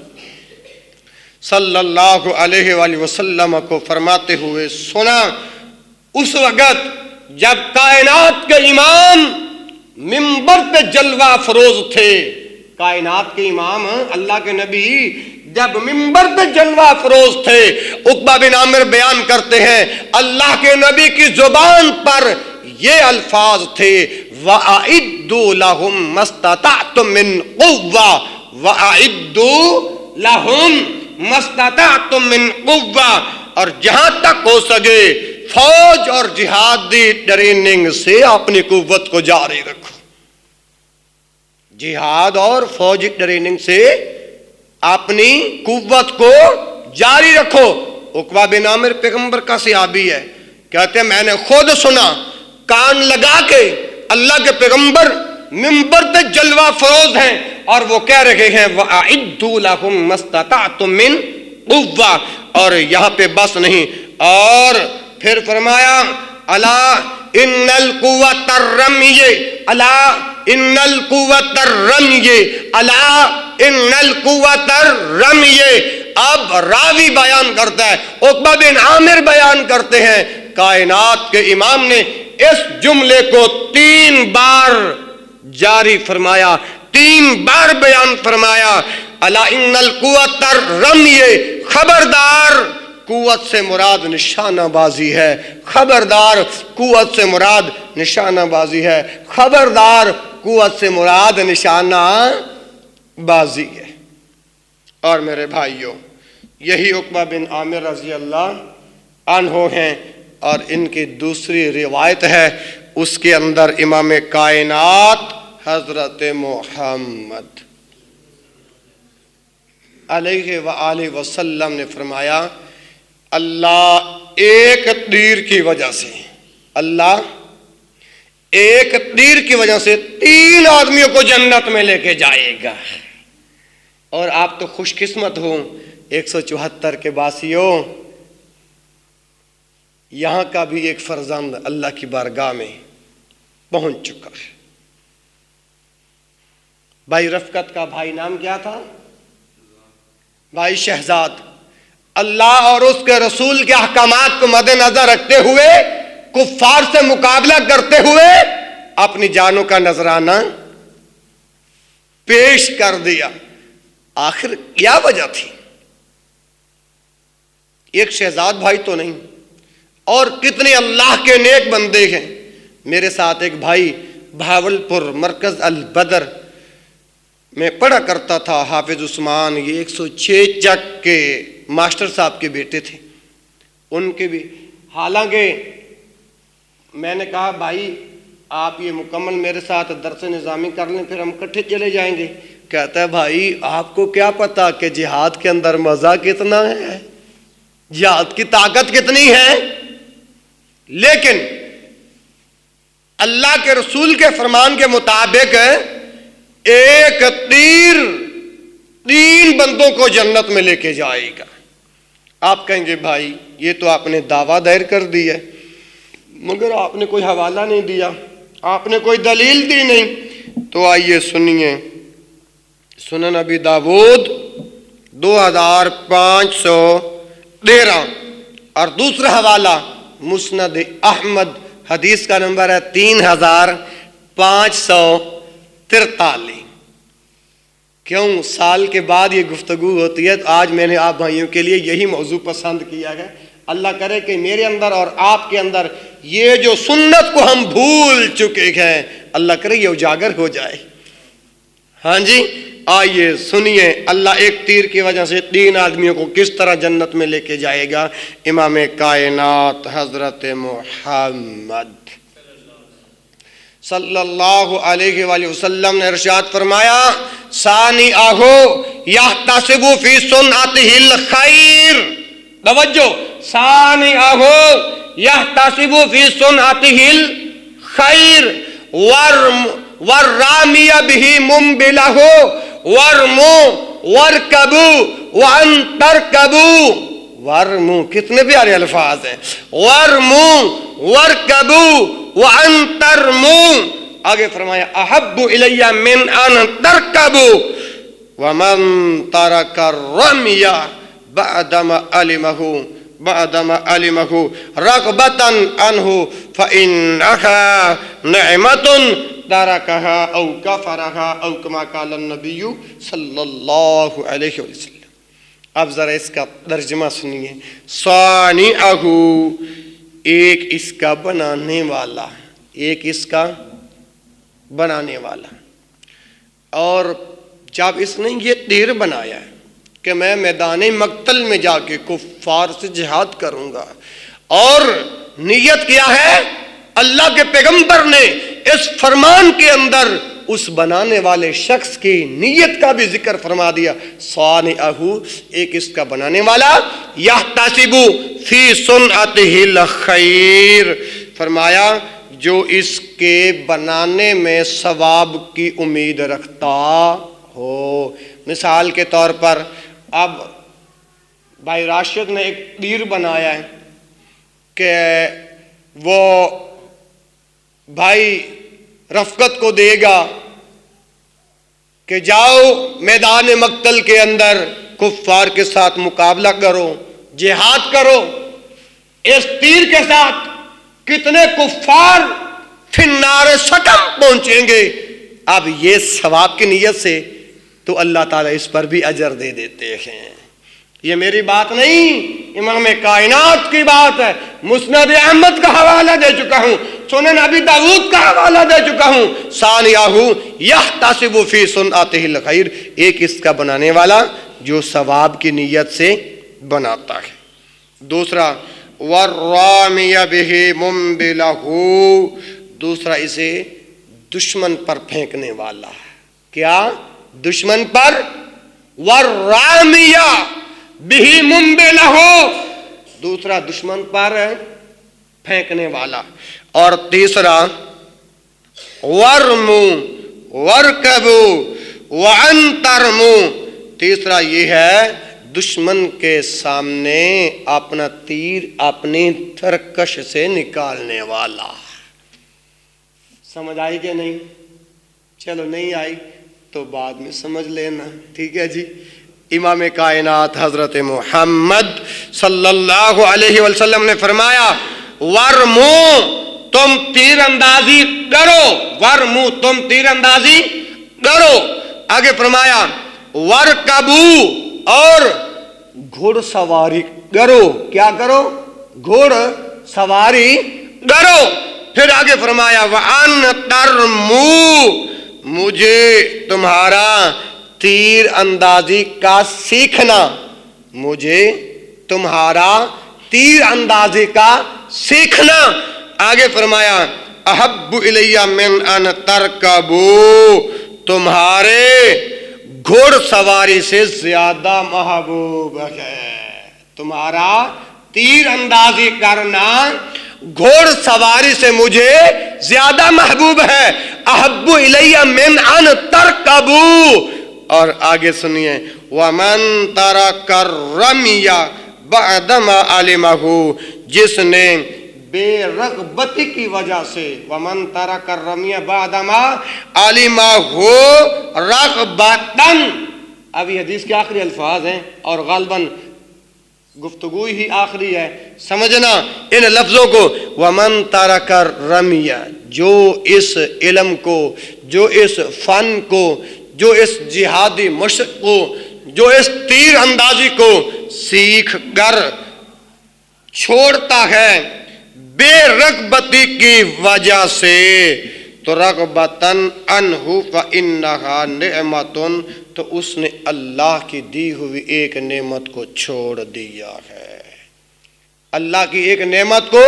صلی اللہ علیہ وآلہ وسلم کو فرماتے ہوئے سنا، اس وقت جب کائنات کے امام منبر پہ جلوہ افروز تھے، کائنات کے امام اللہ کے نبی جب منبر پہ جلوہ افروز تھے، عقبہ بن عامر بیان کرتے ہیں اللہ کے نبی کی زبان پر یہ الفاظ تھے وَأَعِدُّوا لَهُمْ مَا اسْتَطَعْتُم مِّن قُوَّةٍ وَأَعِدُّوا لَهُمْ مَا اسْتَطَعْتُم مِّن قُوَّةٍ، اور جہاں تک ہو سکے فوج اور جہادی ٹریننگ سے اپنی قوت کو جاری رکھو، جہاد اور فوجی ٹریننگ سے اپنی قوت کو جاری رکھو۔ عقبہ بن عامر پیغمبر کا صحابی ہے، کہتے ہیں میں نے خود سنا کان لگا کے اللہ کے پیغمبر منبر پہ جلوہ فروز ہیں اور وہ کہہ رہے ہیں وَأَعِدُّوا لَهُمْ مَا اسْتَطَعْتُم مِّن قُوَّةٍ، اور یہاں پہ بس نہیں، اور پھر فرمایا الا ان القوۃ الرمی، الا ان القوۃ الرمی، الا ان القوۃ الرمی۔ اب راوی بیان کرتا ہے، عقبہ بن عامر بیان کرتے ہیں کائنات کے امام نے اس جملے کو 3 بار جاری فرمایا، 3 بار بیان فرمایا الا ان القوۃ الرمی، خبردار قوت سے مراد نشانہ بازی ہے، خبردار قوت سے مراد نشانہ بازی ہے، خبردار قوت سے مراد نشانہ بازی ہے۔ اور میرے بھائیوں یہی عقبہ بن عامر رضی اللہ عنہ ہیں، اور ان کی دوسری روایت ہے اس کے اندر امام کائنات حضرت محمد علیہ وآلہ وسلم نے فرمایا اللہ ایک تیر کی وجہ سے، اللہ ایک تیر کی وجہ سے 3 آدمیوں کو جنت میں لے کے جائے گا۔ اور آپ تو خوش قسمت ہو 174 کے باسیوں، یہاں کا بھی ایک فرزند اللہ کی بارگاہ میں پہنچ چکا ہے۔ بھائی رفقت کا بھائی نام کیا تھا؟ بھائی شہزاد۔ اللہ اور اس کے رسول کے احکامات کو مد نظر رکھتے ہوئے کفار سے مقابلہ کرتے ہوئے اپنی جانوں کا نذرانہ پیش کر دیا۔ آخر کیا وجہ تھی؟ ایک شہزاد بھائی تو نہیں، اور کتنے اللہ کے نیک بندے ہیں۔ میرے ساتھ ایک بھائی بھاولپور مرکز البدر میں پڑھا کرتا تھا حافظ عثمان، یہ 106 چک کے ماسٹر صاحب کے بیٹے تھے، ان کے بھی، حالانکہ میں نے کہا بھائی آپ یہ مکمل میرے ساتھ درس نظامی کر لیں پھر ہم اکٹھے چلے جائیں گے. کہتا ہے بھائی آپ کو کیا پتا کہ جہاد کے اندر مزہ کتنا ہے، جہاد کی طاقت کتنی ہے. لیکن اللہ کے رسول کے فرمان کے مطابق ایک تیر 3 بندوں کو جنت میں لے کے جائے گا. آپ کہیں گے بھائی یہ تو آپ نے دعویٰ دائر کر دی ہے، مگر آپ نے کوئی حوالہ نہیں دیا، آپ نے کوئی دلیل دی نہیں. تو آئیے سنیے، سنن ابی داود 2513 اور دوسرا حوالہ مسند احمد، حدیث کا نمبر ہے 3543. کیوں سال کے بعد یہ گفتگو ہوتی ہے؟ تو آج میں نے آپ بھائیوں کے لیے یہی موضوع پسند کیا ہے. اللہ کرے کہ میرے اندر اور آپ کے اندر یہ جو سنت کو ہم بھول چکے ہیں، اللہ کرے یہ اجاگر ہو جائے. ہاں جی، آئیے سنیے اللہ ایک تیر کی وجہ سے 3 آدمیوں کو کس طرح جنت میں لے کے جائے گا. امام کائنات حضرت محمد صلی اللہ علیہ وآلہ وسلم نے ارشاد فرمایا، ثانی آہو یحتسب فی صنعتہ الخیر. توجہ، ثانی آہو یحتسب فی صنعتہ الخیر والرامی بہ منبلہ ورمو ورکبو وان ترکبو. ورمو، کتنے پیارے الفاظ ہیں، ورمو ورکبو وان ترمو. آگے فرمایا احب الی من ان ترکبو ومن ترک الرمی بعدما علمہ رغبتا عنہ فإنہا نعمت ترکہا او کفرہا او کما قال النبی صلی اللہ علیہ وسلم. اب ذرا اس کا ترجمہ سنیے. صانعہ، ایک اس کا بنانے والا، ایک اس کا بنانے والا. اور جب اس نے یہ تیر بنایا ہے کہ میں میدان مقتل میں جا کے کفار سے جہاد کروں گا، اور نیت کیا ہے، اللہ کے پیغمبر نے اس فرمان کے اندر اس بنانے والے شخص کی نیت کا بھی ذکر فرما دیا. صانعہ، ایک اس کا بنانے والا، یحتسب فی صنعتہ الخیر، فرمایا جو اس کے بنانے میں ثواب کی امید رکھتا ہو. مثال کے طور پر اب بھائی راشد نے ایک تیر بنایا ہے کہ وہ بھائی رفقت کو دے گا کہ جاؤ میدان مقتل کے اندر کفار کے ساتھ مقابلہ کرو، جہاد کرو. اس تیر کے ساتھ کتنے کفار فی النار سقم پہنچیں گے. اب یہ ثواب کی نیت سے تو اللہ تعالیٰ اس پر بھی اجر دے دیتے ہیں. یہ میری بات نہیں، امام کائنات کی بات ہے. مسند احمد کا حوالہ دے چکا ہوں، سنن ابی داود کا حوالہ دے چکا ہوں. ثانیہ یحتسب فی صنعتہ الخیر، ایک اس کا بنانے والا جو ثواب کی نیت سے بناتا ہے. دوسرا والرامی بہ منبلہ، دوسرا اسے دشمن پر پھینکنے والا. کیا؟ دشمن پر. والرامی بہ منبلہ، دوسرا دشمن پر پھینکنے والا. اور تیسرا ورمو ورکبو وان ترمو، تیسرا یہ ہے دشمن کے سامنے اپنا تیر اپنی ترکش سے نکالنے والا. سمجھ آئی کہ نہیں؟ چلو نہیں آئی تو بعد میں سمجھ لینا، ٹھیک ہے جی. امام کائنات حضرت محمد صلی اللہ علیہ وسلم نے فرمایا ورمو، تم تیر اندازی کرو. ورمو، تم تیر اندازی کرو. آگے فرمایا ورکبو، اور گھوڑ سواری کرو. کیا کرو؟ گھوڑ سواری کرو. پھر آگے فرمایا وَأَن تَرْمُو مجھے تمہارا تیر اندازی کا سیکھنا، مجھے تمہارا تیر اندازی کا سیکھنا۔ آگے فرمایا احب الیہ من ان ترکبوا، تمہارے گھوڑ سواری سے زیادہ محبوب ہے، تمہارا تیر اندازی کرنا گھوڑ سواری سے مجھے زیادہ محبوب ہے۔ احب الیہ من ان ترکبوا، اور آگے سنیے ومن ترک الرمی بعدما علمہ، جس نے بے رغبتی کی وجہ سے، ومن ترک الرمی بعدما علمہ رغبتاً، اب یہ حدیث کے آخری الفاظ ہیں اور غالباً گفتگو ہی آخری ہے، سمجھنا ان لفظوں کو۔ ومن ترک الرمی، جو اس علم کو، جو اس فن کو، جو اس جہادی مشق کو، جو اس تیر اندازی کو سیکھ کر چھوڑتا ہے بے رغبتی کی وجہ سے، تو رغبتاً عنہ فإنہا نعمت، تو اس نے اللہ کی دی ہوئی ایک نعمت کو چھوڑ دیا ہے، اللہ کی ایک نعمت کو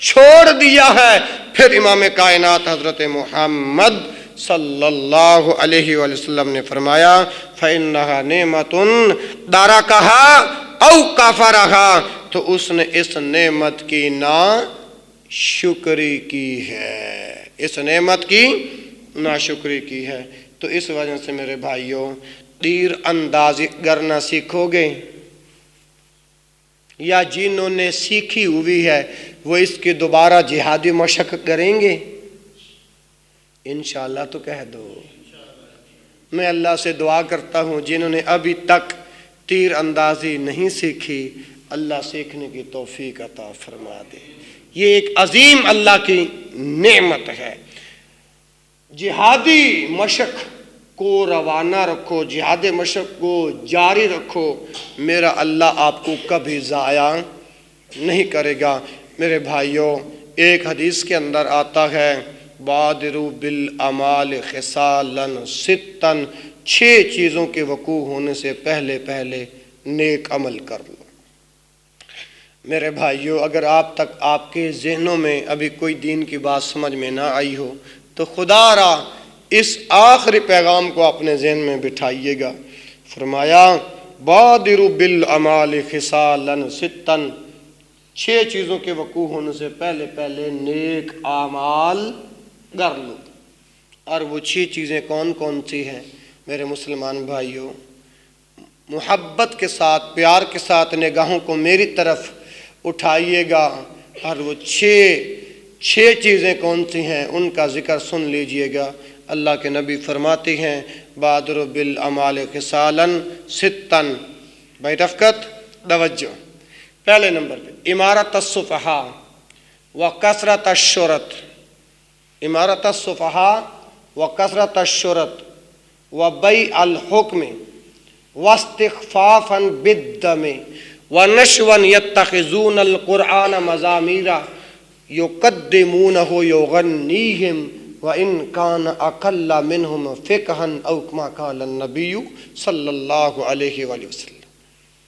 چھوڑ دیا ہے۔ پھر امام کائنات حضرت محمد صلی اللہ علیہ وآلہ وسلم نے فرمایا فإنہا نعمت ترکہا او کفرہا، تو اس نے اس نعمت کی ناشکری کی ہے، اس نعمت کی ناشکری کی ہے۔ تو اس وجہ سے میرے بھائیوں، تیر اندازی کرنا سیکھو گے، یا جنہوں نے سیکھی ہوئی ہے وہ اس کی دوبارہ جہادی مشق کریں گے؟ انشاءاللہ تو کہہ دو۔ میں اللہ سے دعا کرتا ہوں جنہوں نے ابھی تک تیر اندازی نہیں سیکھی، اللہ سیکھنے کی توفیق عطا فرما دے۔ یہ ایک عظیم اللہ کی نعمت ہے۔ جہادی مشق کو روانہ رکھو، جہاد مشق کو جاری رکھو، میرا اللہ آپ کو کبھی ضائع نہیں کرے گا۔ میرے بھائیوں، ایک حدیث کے اندر آتا ہے بادروا بالاعمال خصالا ستا، 6 چیزوں کے وقوع ہونے سے پہلے پہلے نیک عمل کر لو۔ میرے بھائیوں، اگر آپ تک آپ کے ذہنوں میں ابھی کوئی دین کی بات سمجھ میں نہ آئی ہو تو خدا را اس آخری پیغام کو اپنے ذہن میں بٹھائیے گا۔ فرمایا بادروا بالاعمال خصالا ستا، 6 چیزوں کے وقوع ہونے سے پہلے پہلے نیک اعمال کر لو۔ اور وہ 6 چیزیں کون کون سی ہیں میرے مسلمان بھائیوں؟ محبت کے ساتھ، پیار کے ساتھ نگاہوں کو میری طرف اٹھائیے گا، اور وہ 6 چیزیں کون سی ہیں ان کا ذکر سن لیجئے گا۔ اللہ کے نبی فرماتے ہیں بادروا بالاعمال خصالا ستا، بھائی رفقت توجہ، پہلے نمبر پہ امارت السفہاء وکثرت الشرط، امارت السفہاء وکثرت الشرط وبیع الحکم واستخفافا بالدم ونشوا یتخذون القرآن مزامیر یقدمونہ یغنیہم وَإِن كَانَ أَقَلَّ مِنْهُمْ فِقْهًا أَوْ كَمَا قَالَ النَّبِيُّ صلی اللہ علیہ وآلہ وسلم۔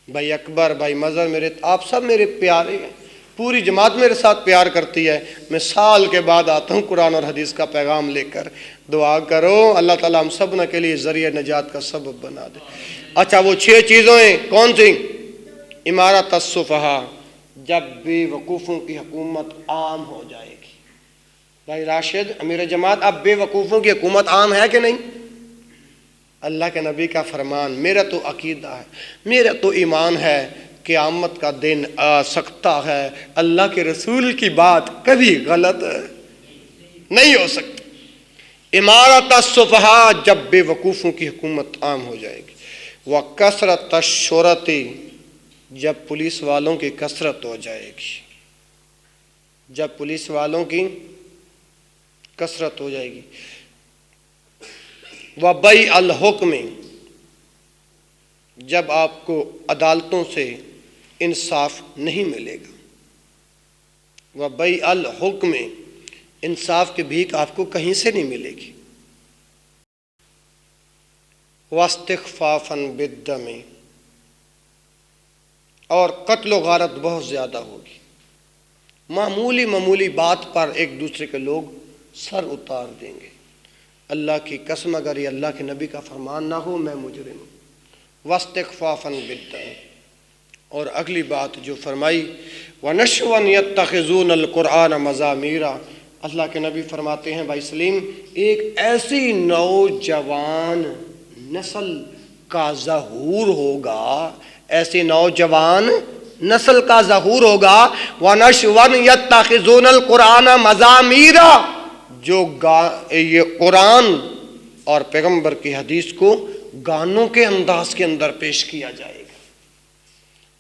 بھائی اکبر، بھائی مظہر، میرے آپ سب میرے پیارے ہیں، پوری جماعت میرے ساتھ پیار کرتی ہے۔ میں سال کے بعد آتا ہوں قرآن اور حدیث کا پیغام لے کر، دعا کرو اللہ تعالیٰ ہم سب کے لیے ذریعہ نجات کا سبب بنا دے۔ اچھا، وہ 6 چیزیں کون سی؟ امارت السفہاء، جب بے وقوفوں کی حکومت عام ہو جائے گی۔ بھائی راشد، امیر جماعت، اب بے وقوفوں کی حکومت عام ہے کہ نہیں؟ اللہ کے نبی کا فرمان، میرا تو عقیدہ ہے، میرا تو ایمان ہے، قیامت کا دن آ سکتا ہے، اللہ کے رسول کی بات کبھی غلط نہیں ہو سکتی۔ امارت السفہاء، جب بے وقوفوں کی حکومت عام ہو جائے گی۔ وکثرت الشرط، جب پولیس والوں کی کثرت ہو جائے گی، جب پولیس والوں کی کثرت ہو جائے گی۔ وبیع الحکم، جب آپ کو عدالتوں سے انصاف نہیں ملے گا۔ وبیع الحکم، انصاف کی بھیک آپ کو کہیں سے نہیں ملے گی۔ واستخفافاً بالدم، اور قتل و غارت بہت زیادہ ہوگی۔ معمولی بات پر ایک دوسرے کے لوگ سر اتار دیں گے۔ اللہ کی قسم اگر یہ اللہ کے نبی کا فرمان نہ ہو میں مجرم ہوں۔ واستخفافاً بالدم، اور اگلی بات جو فرمائی وَنَشْوًا يَتَّخِذُونَ الْقُرْآنَ مَزَامِيرًا، اللہ کے نبی فرماتے ہیں بھائی سلیم، ایک ایسی نوجوان نسل کا ظہور ہوگا، ایسی نوجوان نسل کا ظہور ہوگا وَنَشْوًا يَتَّخِذُونَ الْقُرْآنَ مَزَامِيرًا، جو یہ قرآن اور پیغمبر کی حدیث کو گانوں کے انداز کے اندر پیش کیا جائے گا،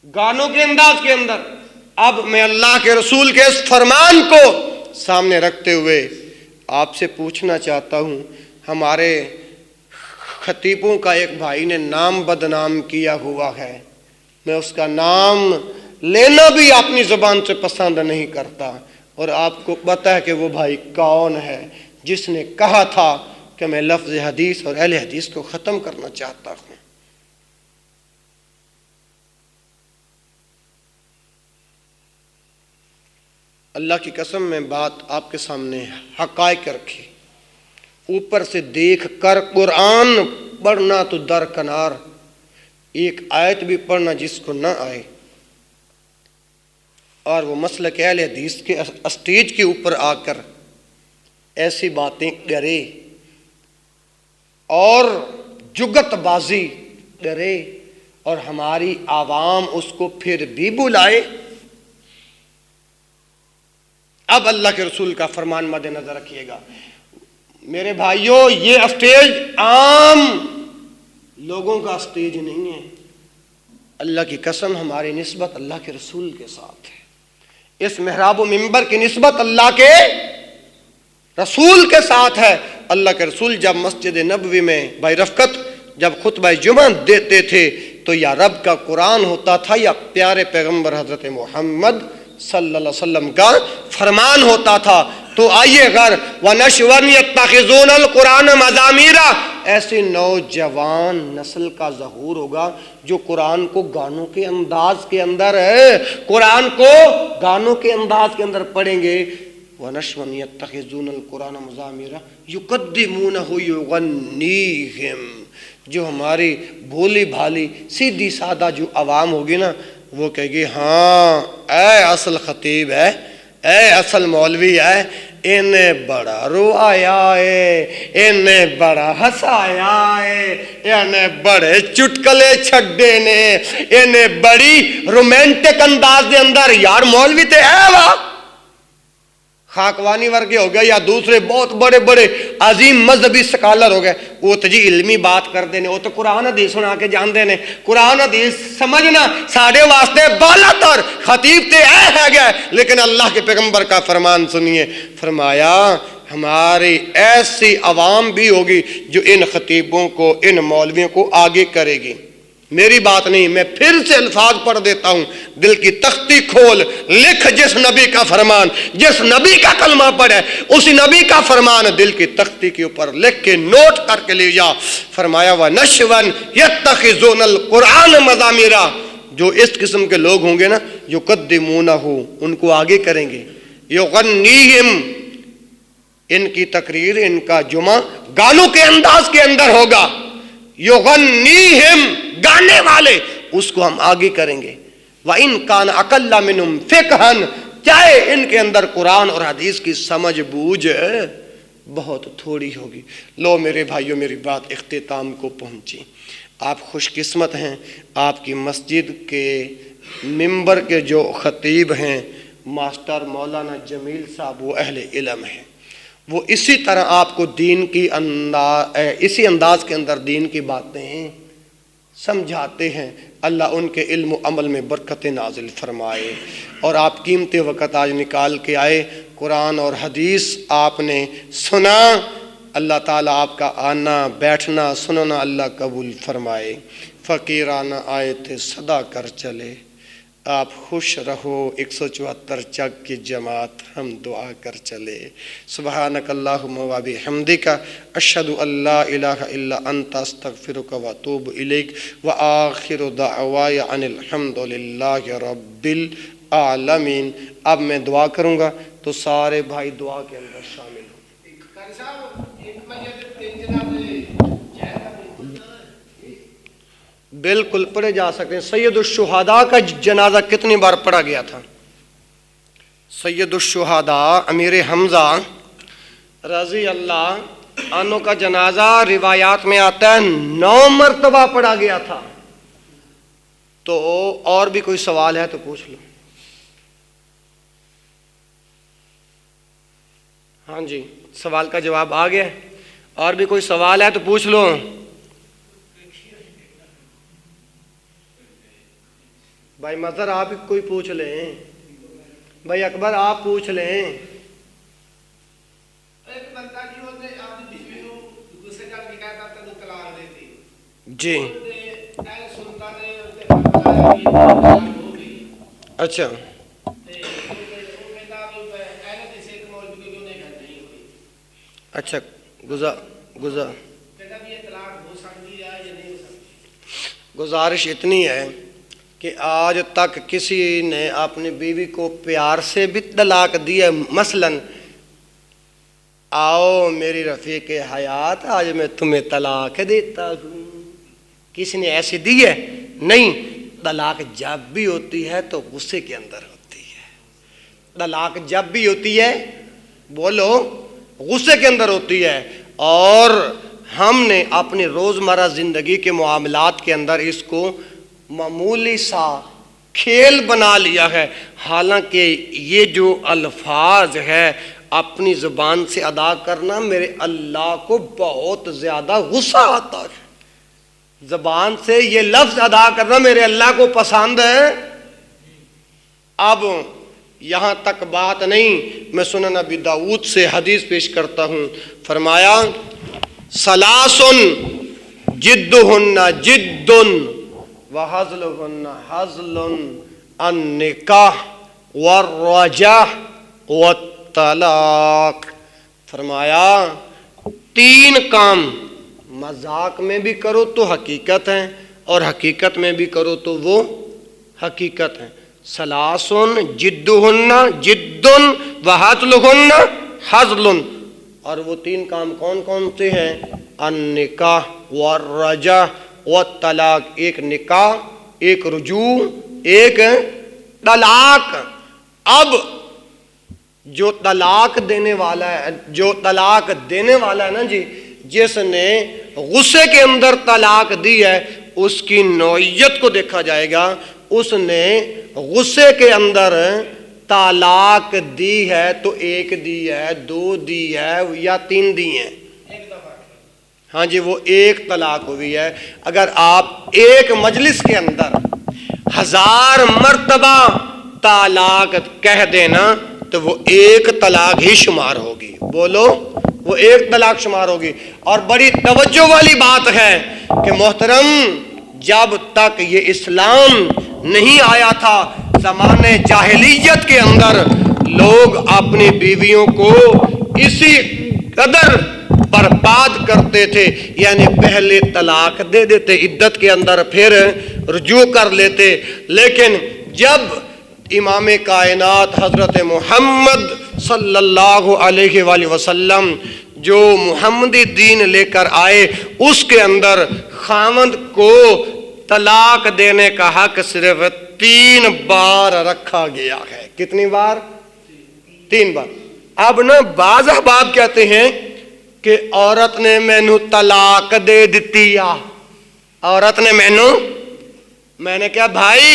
گانوں کے انداز کے اندر۔ اب میں اللہ کے رسول کے اس فرمان کو سامنے رکھتے ہوئے آپ سے پوچھنا چاہتا ہوں، ہمارے خطیبوں کا ایک بھائی نے نام بدنام کیا ہوا ہے، میں اس کا نام لینا بھی اپنی زبان سے پسند نہیں کرتا، اور آپ کو پتہ ہے کہ وہ بھائی کون ہے جس نے کہا تھا کہ میں لفظ حدیث اور اہل حدیث کو ختم کرنا چاہتا ہوں۔ اللہ کی قسم میں بات آپ کے سامنے حقائق رکھی، اوپر سے دیکھ کر قرآن پڑھنا تو درکنار، ایک آیت بھی پڑھنا جس کو نہ آئے، اور وہ مسلک اہل حدیث کے اسٹیج کے اوپر آ کر ایسی باتیں کرے اور جگت بازی کرے، اور ہماری عوام اس کو پھر بھی بلائے۔ اب اللہ کے رسول کا فرمان مد نظر رکھیے گا میرے بھائیوں، یہ اسٹیج عام لوگوں کا اسٹیج نہیں ہے، اللہ کی قسم ہماری نسبت اللہ کے رسول کے ساتھ ہے، اس محراب و منبر کی نسبت اللہ کے رسول کے ساتھ ہے۔ اللہ کے رسول جب مسجد نبوی میں بھائی رفقت جب خطبہ جمعہ دیتے تھے تو یا رب کا قرآن ہوتا تھا یا پیارے پیغمبر حضرت محمد صلی اللہ علیہ وسلم کا فرمان ہوتا تھا۔ تو آئیے غر وَنَشْوًا يَتَّخِذُونَ الْقُرْآنَ مَزَامِيرًا، ایسی نوجوان نسل کا ظہور ہوگا جو قرآن کو گانوں کے انداز کے اندر قرآن کو گانوں کے انداز کے اندر پڑھیں گے۔ وَنَشْوًا يَتَّخِذُونَ الْقُرْآنَ مَزَامِيرًا يُقَدِّمُونَهُ يُغَنِّيهِمْ، جو ہماری بھولی بھالی سیدھی سادہ جو عوام ہوگی نا، وہ کہے گی ہاں اے اصل خطیب ہے، اے اصل مولوی ہے، انہیں بڑا روایا ہے، انہیں بڑا ہسایا ہے، انہیں بڑے چٹکلے چھڈے نے، انہیں بڑی رومانٹک انداز دے اندر، یار مولوی تے ہے وا خاکوانی ورگے ہو گئے یا دوسرے بہت بڑے بڑے عظیم مذہبی سکالر ہو گئے، وہ تو جی علمی بات کرتے ہیں، وہ تو قرآن حدیث سنا کے جانتے ہیں، قرآن حدیث سمجھنا ساڑھے واسطے بالا تر خطیب تے ہے گئے، لیکن اللہ کے پیغمبر کا فرمان سنیے، فرمایا ہماری ایسی عوام بھی ہوگی جو ان خطیبوں کو ان مولویوں کو آگے کرے گی۔ میری بات نہیں، میں پھر سے الفاظ پڑھ دیتا ہوں، دل کی تختی کھول لکھ، جس نبی کا فرمان، جس نبی کا کلمہ پڑھے اسی نبی کا فرمان دل کی تختی کے اوپر لکھ کے نوٹ کر کے لے جا۔ فرمایا وَنَشْوًا يَتَّخِذُونَ الْقُرْآنَ مَزَامِيرًا، جو اس قسم کے لوگ ہوں گے نا، يُقَدِّمُونَهُ، ان کو آگے کریں گے، يُغَنِّيهِمْ، ان کی تقریر ان کا جمعہ گانوں کے انداز کے اندر ہوگا، يُغَنِّيهِمْ، گانے والے، اس کو ہم آگے کریں گے۔ وَإِن كَانَ أَقَلَّ مِنْهُمْ فِقْهًا، چاہے ان کے اندر قرآن اور حدیث کی سمجھ بوجھ بہت تھوڑی ہوگی۔ لو میرے بھائیوں، میری بات اختتام کو پہنچی، آپ خوش قسمت ہیں، آپ کی مسجد کے ممبر کے جو خطیب ہیں ماسٹر مولانا جمیل صاحب، وہ اہل علم ہیں، وہ اسی طرح آپ کو دین کی اسی انداز کے اندر دین کی باتیں سمجھاتے ہیں۔ اللہ ان کے علم و عمل میں برکت نازل فرمائے، اور آپ قیمتی وقت آج نکال کے آئے، قرآن اور حدیث آپ نے سنا، اللہ تعالیٰ آپ کا آنا بیٹھنا سننا اللہ قبول فرمائے۔ فقیرانہ آئے تھے صدا کر چلے، آپ خوش رہو 174 چک کی جماعت ہم دعا کر چلے. سبحانک اللہم و بحمدک اشہد ان لا الہ الا انت استغفرک و اتوب الیک وآخر دعوائی ان الحمد للہ رب العالمین. اب میں دعا کروں گا تو سارے بھائی دعا کے اندر شامل ہوں. بالکل پڑھے جا سکتے ہیں. سید الشہداء کا جنازہ کتنی بار پڑھا گیا تھا؟ سید الشہداء امیر حمزہ رضی اللہ عنہ کا جنازہ روایات میں آتا ہے 9 مرتبہ پڑھا گیا تھا. تو اور بھی کوئی سوال ہے تو پوچھ لو. ہاں جی سوال کا جواب آ گیا. اور بھی کوئی سوال ہے تو پوچھ لو. بھائی مظہر آپ کوئی پوچھ لیں. بھائی اکبر آپ پوچھ لیں. جی اچھا اچھا گزارش اتنی ہے کہ آج تک کسی نے اپنی بیوی کو پیار سے بھی طلاق دی ہے. مثلاً آؤ میری رفیق حیات آج میں تمہیں طلاق دیتا ہوں. کسی نے ایسی دی ہے؟ نہیں. طلاق جب بھی ہوتی ہے تو غصے کے اندر ہوتی ہے. طلاق جب بھی ہوتی ہے بولو غصے کے اندر ہوتی ہے. اور ہم نے اپنی روزمرہ زندگی کے معاملات کے اندر اس کو معمولی سا کھیل بنا لیا ہے. حالانکہ یہ جو الفاظ ہے اپنی زبان سے ادا کرنا میرے اللہ کو بہت زیادہ غصہ آتا ہے. زبان سے یہ لفظ ادا کرنا میرے اللہ کو پسند ہے. اب یہاں تک بات نہیں. میں سنن ابی داؤد سے حدیث پیش کرتا ہوں. فرمایا ثلاثن جدہن جد وحزلہن حزل النکاح والرجع والطلاق. فرمایا 3 کام مذاق میں بھی کرو تو حقیقت ہیں اور حقیقت میں بھی کرو تو وہ حقیقت ہیں. ثلاثن جدہن جد وحزلہن حزل. اور وہ 3 کام کون کون سے ہیں؟ النکاح والرجع والطلاق. ایک نکاح، ایک رجوع، ایک طلاق. اب جو طلاق دینے والا ہے نا جی، جس نے غصے کے اندر طلاق دی ہے اس کی نوعیت کو دیکھا جائے گا. اس نے غصے کے اندر طلاق دی ہے تو 1 دی ہے، 2 دی ہے یا 3 دی ہیں. ہاں جی وہ 1 طلاق ہوئی ہے. اگر آپ ایک مجلس کے اندر 1000 مرتبہ طلاق کہہ دینا تو وہ 1 طلاق ہی شمار ہوگی. بولو وہ 1 طلاق شمار ہوگی. اور بڑی توجہ والی بات ہے کہ محترم جب تک یہ اسلام نہیں آیا تھا زمانے جاہلیت کے اندر لوگ اپنی بیویوں کو اسی قدر برباد کرتے تھے. یعنی پہلے طلاق دے دیتے عدت کے اندر، پھر رجوع کر لیتے. لیکن جب امام کائنات حضرت محمد صلی اللہ علیہ وآلہ وسلم جو محمدی دین لے کر آئے اس کے اندر خاوند کو طلاق دینے کا حق صرف 3 بار رکھا گیا ہے. کتنی بار؟ 3 بار. اب نا بعض احباب کہتے ہیں کہ عورت نے مینو طلاق دے دیتی یا عورت نے میں نے کہا بھائی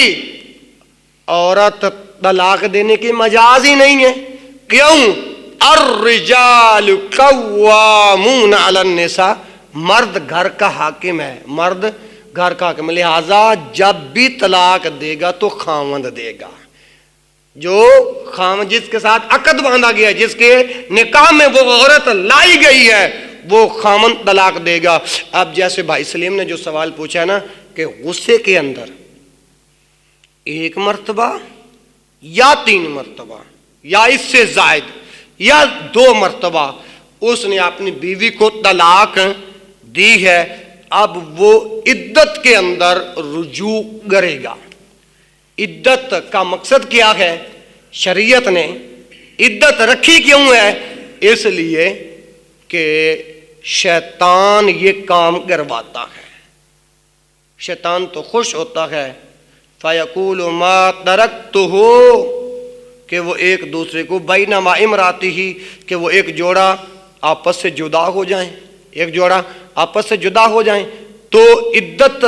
عورت طلاق دینے کی مجاز ہی نہیں ہے. کیوں؟ الرجال قوامون علی النساء. مرد گھر کا حاکم ہے، مرد گھر کا حاکم. لہذا جب بھی طلاق دے گا تو خاوند دے گا. جو خاوند جس کے ساتھ عقد باندھا گیا، جس کے نکاح میں وہ عورت لائی گئی ہے، وہ خاوند طلاق دے گا. اب جیسے بھائی سلیم نے جو سوال پوچھا ہے نا کہ غصے کے اندر ایک مرتبہ یا 3 مرتبہ یا اس سے زائد یا 2 مرتبہ اس نے اپنی بیوی کو طلاق دی ہے، اب وہ عدت کے اندر رجوع کرے گا۔ عدت کا مقصد کیا ہے؟ شریعت نے عدت رکھی کیوں ہے؟ اس لیے کہ شیطان یہ کام کرواتا ہے۔ شیطان تو خوش ہوتا ہے، فَيَقُولُ مَا تَرَكْتُهُ، کہ وہ ایک دوسرے کو بینما امراتی ہی، کہ وہ ایک جوڑا آپس سے جدا ہو جائیں، ایک جوڑا آپس سے جدا ہو جائیں۔ تو عدت،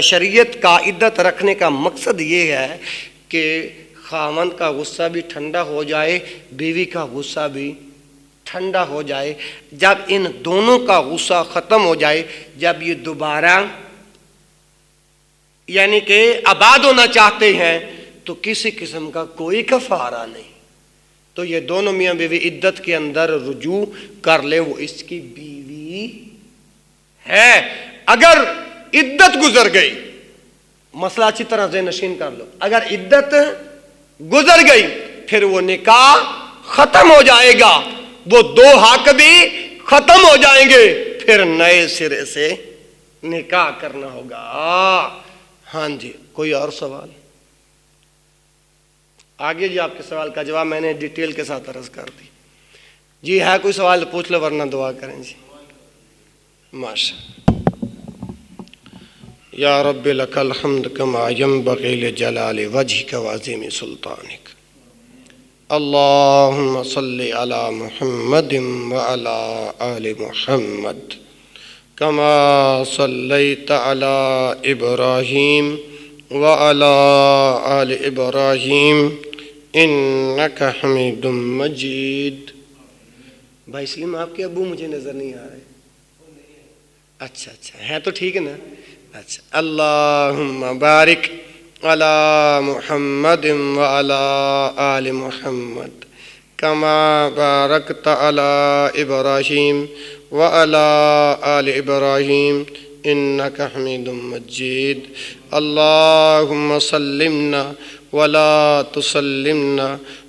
شریعت کا عدت رکھنے کا مقصد یہ ہے کہ خاوند کا غصہ بھی ٹھنڈا ہو جائے، بیوی کا غصہ بھی ٹھنڈا ہو جائے۔ جب ان دونوں کا غصہ ختم ہو جائے، جب یہ دوبارہ یعنی کہ آباد ہونا چاہتے ہیں، تو کسی قسم کا کوئی کفارہ نہیں، تو یہ دونوں میاں بیوی عدت کے اندر رجوع کر لے، وہ اس کی بیوی ہے۔ اگر عدت گزر گئی، مسئلہ اچھی طرح ذہن نشین کر لو، اگر عدت گزر گئی پھر وہ نکاح ختم ہو جائے گا، وہ 2 حق بھی ختم ہو جائیں گے، پھر نئے سرے سے نکاح کرنا ہوگا۔ ہاں جی، کوئی اور سوال؟ آگے جی آپ کے سوال کا جواب میں نے ڈیٹیل کے ساتھ عرض کر دی جی۔ ہے کوئی سوال پوچھ لو ورنہ دعا کریں جی۔ ماشاء یا رب لک الحمد کما ینبغی لجلال وجہک وعظیم سلطانک، اللہم صلی علی محمد وعلی آل محمد کما صلیت علی ابراہیم وعلی آل ابراہیم انک حمید مجید۔ بھائی سلیم آپ کے ابو مجھے نظر نہیں آ رہے؟ اچھا ہے تو ٹھیک ہے نا؟ اچھا، اللہم بارک علی محمد وعلی آل محمد کما بارکت علی ابراہیم وعلی آل ابراہیم انک حمید مجید۔ اللہم سلمنا ولا تسلمنا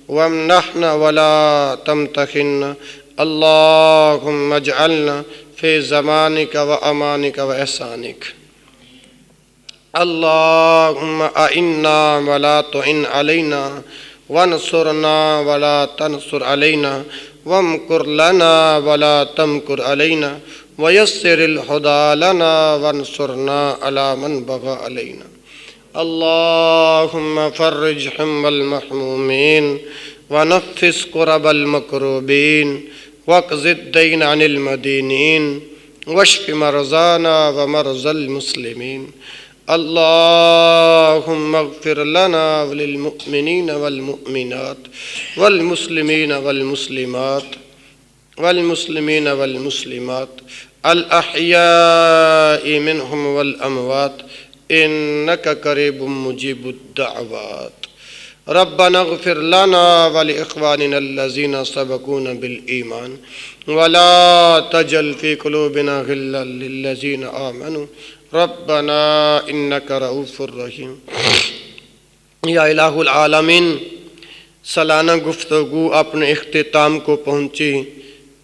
وامنحنا ولا تمتحنا، اللہم اجعلنا فی زمانک و امانک و احسانک، اللہم اعنا ولا تعن علینا وانصرنا ولا تنصر علینا وامکر لنا ولا تمکر علینا ویسر الہدی لنا وانصرنا علی من بغى علینا، اللہم فرج ہم المحمومین ونفس کرب المکروبین واقض الدین عن المدینین واشف مرضانا ومرضى المسلمین، اللہم اغفر لنا وللمؤمنین والمؤمنات والمسلمین والمسلمات والمسلمین والمسلمات الاحیاء منہم والاموات انک قریب مجیب الدعوات، ربنا اغفر لنا ولاخواننا الذین سبقونا بالایمان ولا تجعل فی قلوبنا غلا للذین آمنوا ربنا انک رؤوف رحیم۔ یا الہ العالمین، سالانہ گفتگو اپنے اختتام کو پہنچی۔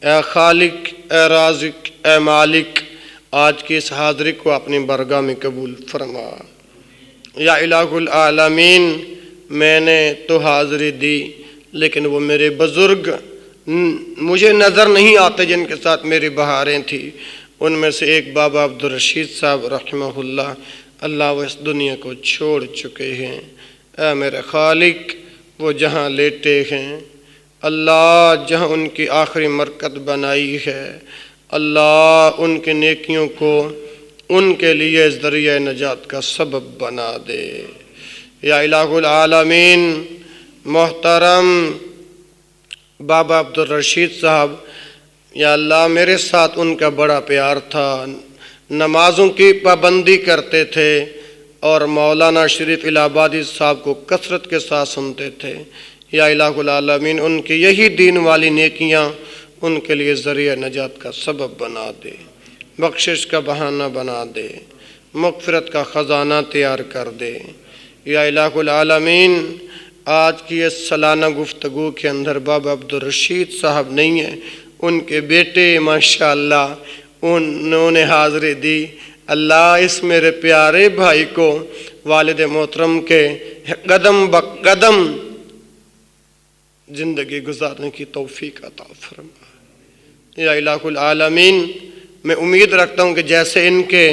اے خالق، اے رازق، اے مالک، آج کی اس حاضری کو اپنی بارگاہ میں قبول فرما۔ یا الہ العالمین، میں نے تو حاضری دی لیکن وہ میرے بزرگ مجھے نظر نہیں آتے جن کے ساتھ میری بہاریں تھیں، ان میں سے ایک بابا عبدالرشید صاحب رحمہ اللہ، اللہ وہ اس دنیا کو چھوڑ چکے ہیں۔ اے میرے خالق، وہ جہاں لیٹے ہیں، اللہ جہاں ان کی آخری مرکز بنائی ہے، اللہ ان کی نیکیوں کو ان کے لیے ذریعہ نجات کا سبب بنا دے۔ یا الہ العالمین، محترم بابا عبدالرشید صاحب، یا اللہ میرے ساتھ ان کا بڑا پیار تھا، نمازوں کی پابندی کرتے تھے اور مولانا شریف الہ آبادی صاحب کو کثرت کے ساتھ سنتے تھے۔ یا الہ العالمین، ان کی یہی دین والی نیکیاں ان کے لیے ذریعہ نجات کا سبب بنا دے، بخشش کا بہانہ بنا دے، مغفرت کا خزانہ تیار کر دے۔ یا الہ العالمین، آج کی اس سالانہ گفتگو کے اندر بابا عبدالرشید صاحب نہیں ہیں، ان کے بیٹے ماشاءاللہ انہوں نے حاضری دی۔ اللہ اس میرے پیارے بھائی کو والد محترم کے قدم بقدم زندگی گزارنے کی توفیق عطا فرما۔ یا الہ العالمین، میں امید رکھتا ہوں کہ جیسے ان کے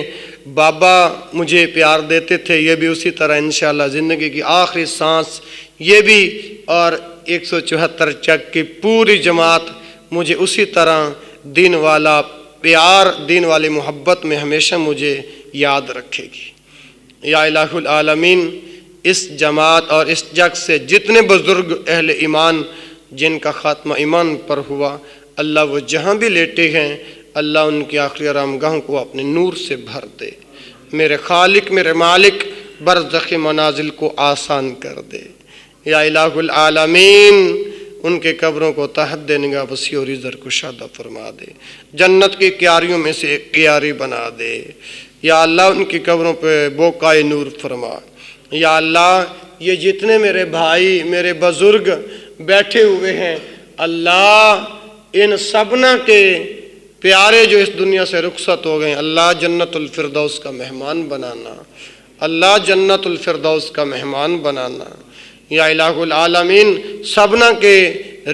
بابا مجھے پیار دیتے تھے، یہ بھی اسی طرح انشاءاللہ زندگی کی آخری سانس یہ بھی اور 174 چک کی پوری جماعت مجھے اسی طرح دین والا پیار، دین والی محبت میں ہمیشہ مجھے یاد رکھے گی۔ یا الہ العالمین، اس جماعت اور اس جگ سے جتنے بزرگ اہل ایمان جن کا خاتمہ ایمان پر ہوا، اللہ وہ جہاں بھی لیٹے ہیں، اللہ ان کی آخری آرامگاہوں کو اپنے نور سے بھر دے۔ میرے خالق، میرے مالک، برزخی منازل کو آسان کر دے۔ یا الہ العالمین، ان کے قبروں کو تحت نگاہ وسیع اور عزت کشادہ فرما دے، جنت کی کیاریوں میں سے ایک کیاری بنا دے۔ یا اللہ ان کی قبروں پہ بوقائے نور فرما۔ یا اللہ یہ جتنے میرے بھائی، میرے بزرگ بیٹھے ہوئے ہیں، اللہ ان سبنا کے پیارے جو اس دنیا سے رخصت ہو گئے، اللہ جنت الفردوس کا مہمان بنانا، اللہ جنت الفردوس کا مہمان بنانا۔ یا الہ العالمین، سبنا کے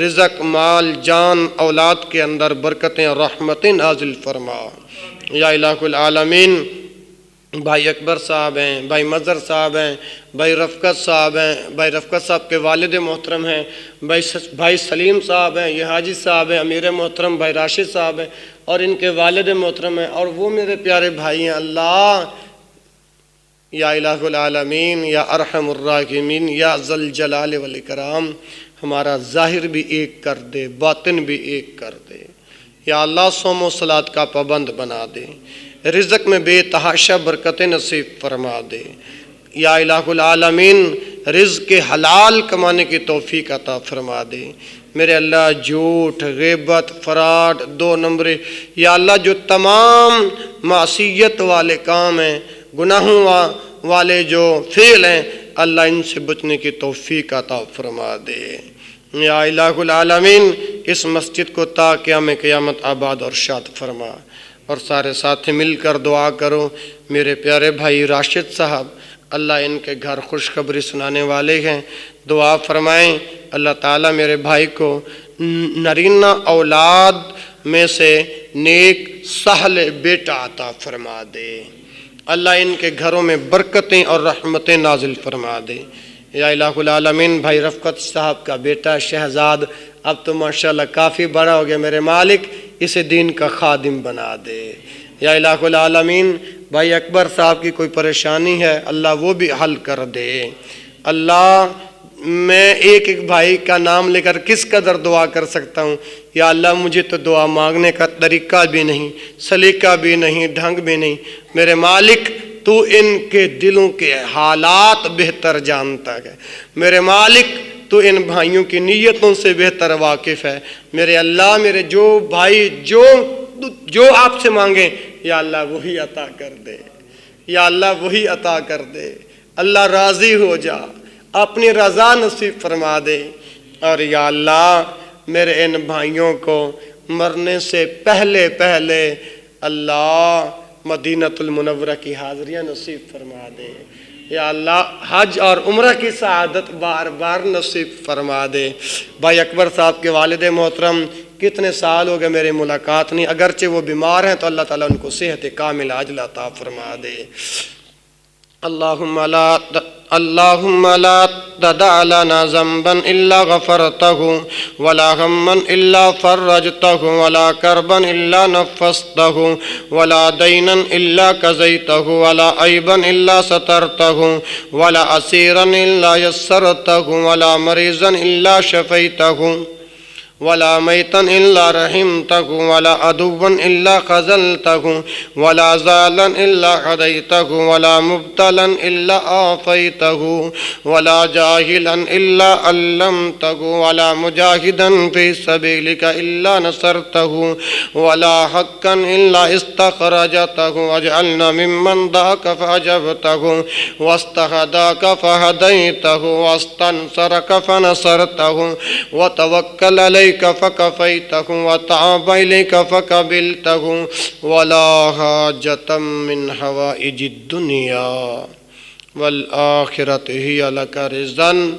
رزق، مال، جان، اولاد کے اندر برکتیں اور رحمتیں نازل فرما۔ یا الہ العالمین، بھائی اکبر صاحب ہیں، بھائی مظہر صاحب ہیں، بھائی رفقت صاحب ہیں، بھائی رفقت صاحب کے والد محترم ہیں، بھائی سلیم صاحب ہیں، یہ حاجی صاحب ہیں، امیر محترم بھائی راشد صاحب ہیں اور ان کے والد محترم ہیں، اور وہ میرے پیارے بھائی ہیں۔ اللہ یا الہ العالمین، یا ارحم الراحمین، یا ذی الجلال والاکرام، ہمارا ظاہر بھی ایک کر دے، باطن بھی ایک کر دے۔ یا اللہ صوم و صلاۃ کا پابند بنا دے، رزق میں بے تحاشا برکتیں نصیب فرما دے۔ یا الہ العالمین، رزق حلال کمانے کی توفیق عطا فرما دے۔ میرے اللہ جھوٹ، غیبت، فراڈ، 2 نمبری، یا اللہ جو تمام معصیت والے کام ہیں، گناہوں والے جو فعل ہیں، اللہ ان سے بچنے کی توفیق عطا فرما دے۔ یا الہ العالمین، اس مسجد کو تا قیام قیامت آباد اور شاد فرما۔ اور سارے ساتھی مل کر دعا کرو، میرے پیارے بھائی راشد صاحب، اللہ ان کے گھر خوشخبری سنانے والے ہیں، دعا فرمائیں اللہ تعالیٰ میرے بھائی کو نرینہ اولاد میں سے نیک سہل بیٹا عطا فرما دے۔ اللہ ان کے گھروں میں برکتیں اور رحمتیں نازل فرما دے۔ یا الہ العالمین، بھائی رفقت صاحب کا بیٹا شہزاد اب تو ماشاءاللہ کافی بڑا ہو گیا، میرے مالک اسے دین کا خادم بنا دے۔ یا الہ العالمین، بھائی اکبر صاحب کی کوئی پریشانی ہے، اللہ وہ بھی حل کر دے۔ اللہ میں ایک ایک بھائی کا نام لے کر کس قدر دعا کر سکتا ہوں۔ یا اللہ مجھے تو دعا مانگنے کا طریقہ بھی نہیں، سلیقہ بھی نہیں، ڈھنگ بھی نہیں، میرے مالک تو ان کے دلوں کے حالات بہتر جانتا ہے، میرے مالک تو ان بھائیوں کی نیتوں سے بہتر واقف ہے۔ میرے اللہ، میرے جو بھائی جو آپ سے مانگیں، یا اللہ وہی عطا کر دے، یا اللہ وہی عطا کر دے۔ اللہ راضی ہو جا، اپنی رضا نصیب فرما دے۔ اور یا اللہ میرے ان بھائیوں کو مرنے سے پہلے اللہ مدینۃ المنورہ کی حاضریاں نصیب فرما دے۔ یا اللہ حج اور عمرہ کی سعادت بار بار نصیب فرما دے۔ بھائی اکبر صاحب کے والد محترم کتنے سال ہو گئے میری ملاقات نہیں، اگرچہ وہ بیمار ہیں تو اللہ تعالیٰ ان کو صحت کامل عاجلہ عطا فرما دے۔ اللہم لا تدع لنا ذنبا الا غفرته ولا هما الا فرجته ولا كربا الا نفسته ولا دينا الا قضيته ولا عيبا الا سترته ولا اسيرا الا يسرته ولا مريضا الا شفيته ولا ميتا إلا رحمته ولا عدوا إلا خذلته ولا زالا إلا هديته ولا مبتلا إلا عافيته ولا جاهلا إلا علمته ولا مجاهدا في سبيلك إلا نصرته ولا حقا إلا استخرجته واجعلنا ممن دعاك فأجبته واستهداك فهديته واستنصرك فنصرته وتوكل عليك فكفيته وتعب إليك فقبلته ولا حاجة من حوائج الدنيا والآخرة هي لك رضا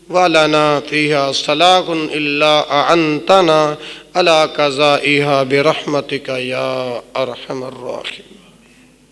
ولنا فيها صلاح إلا أعنتنا على قضائها برحمتك يا أرحم الراحمين.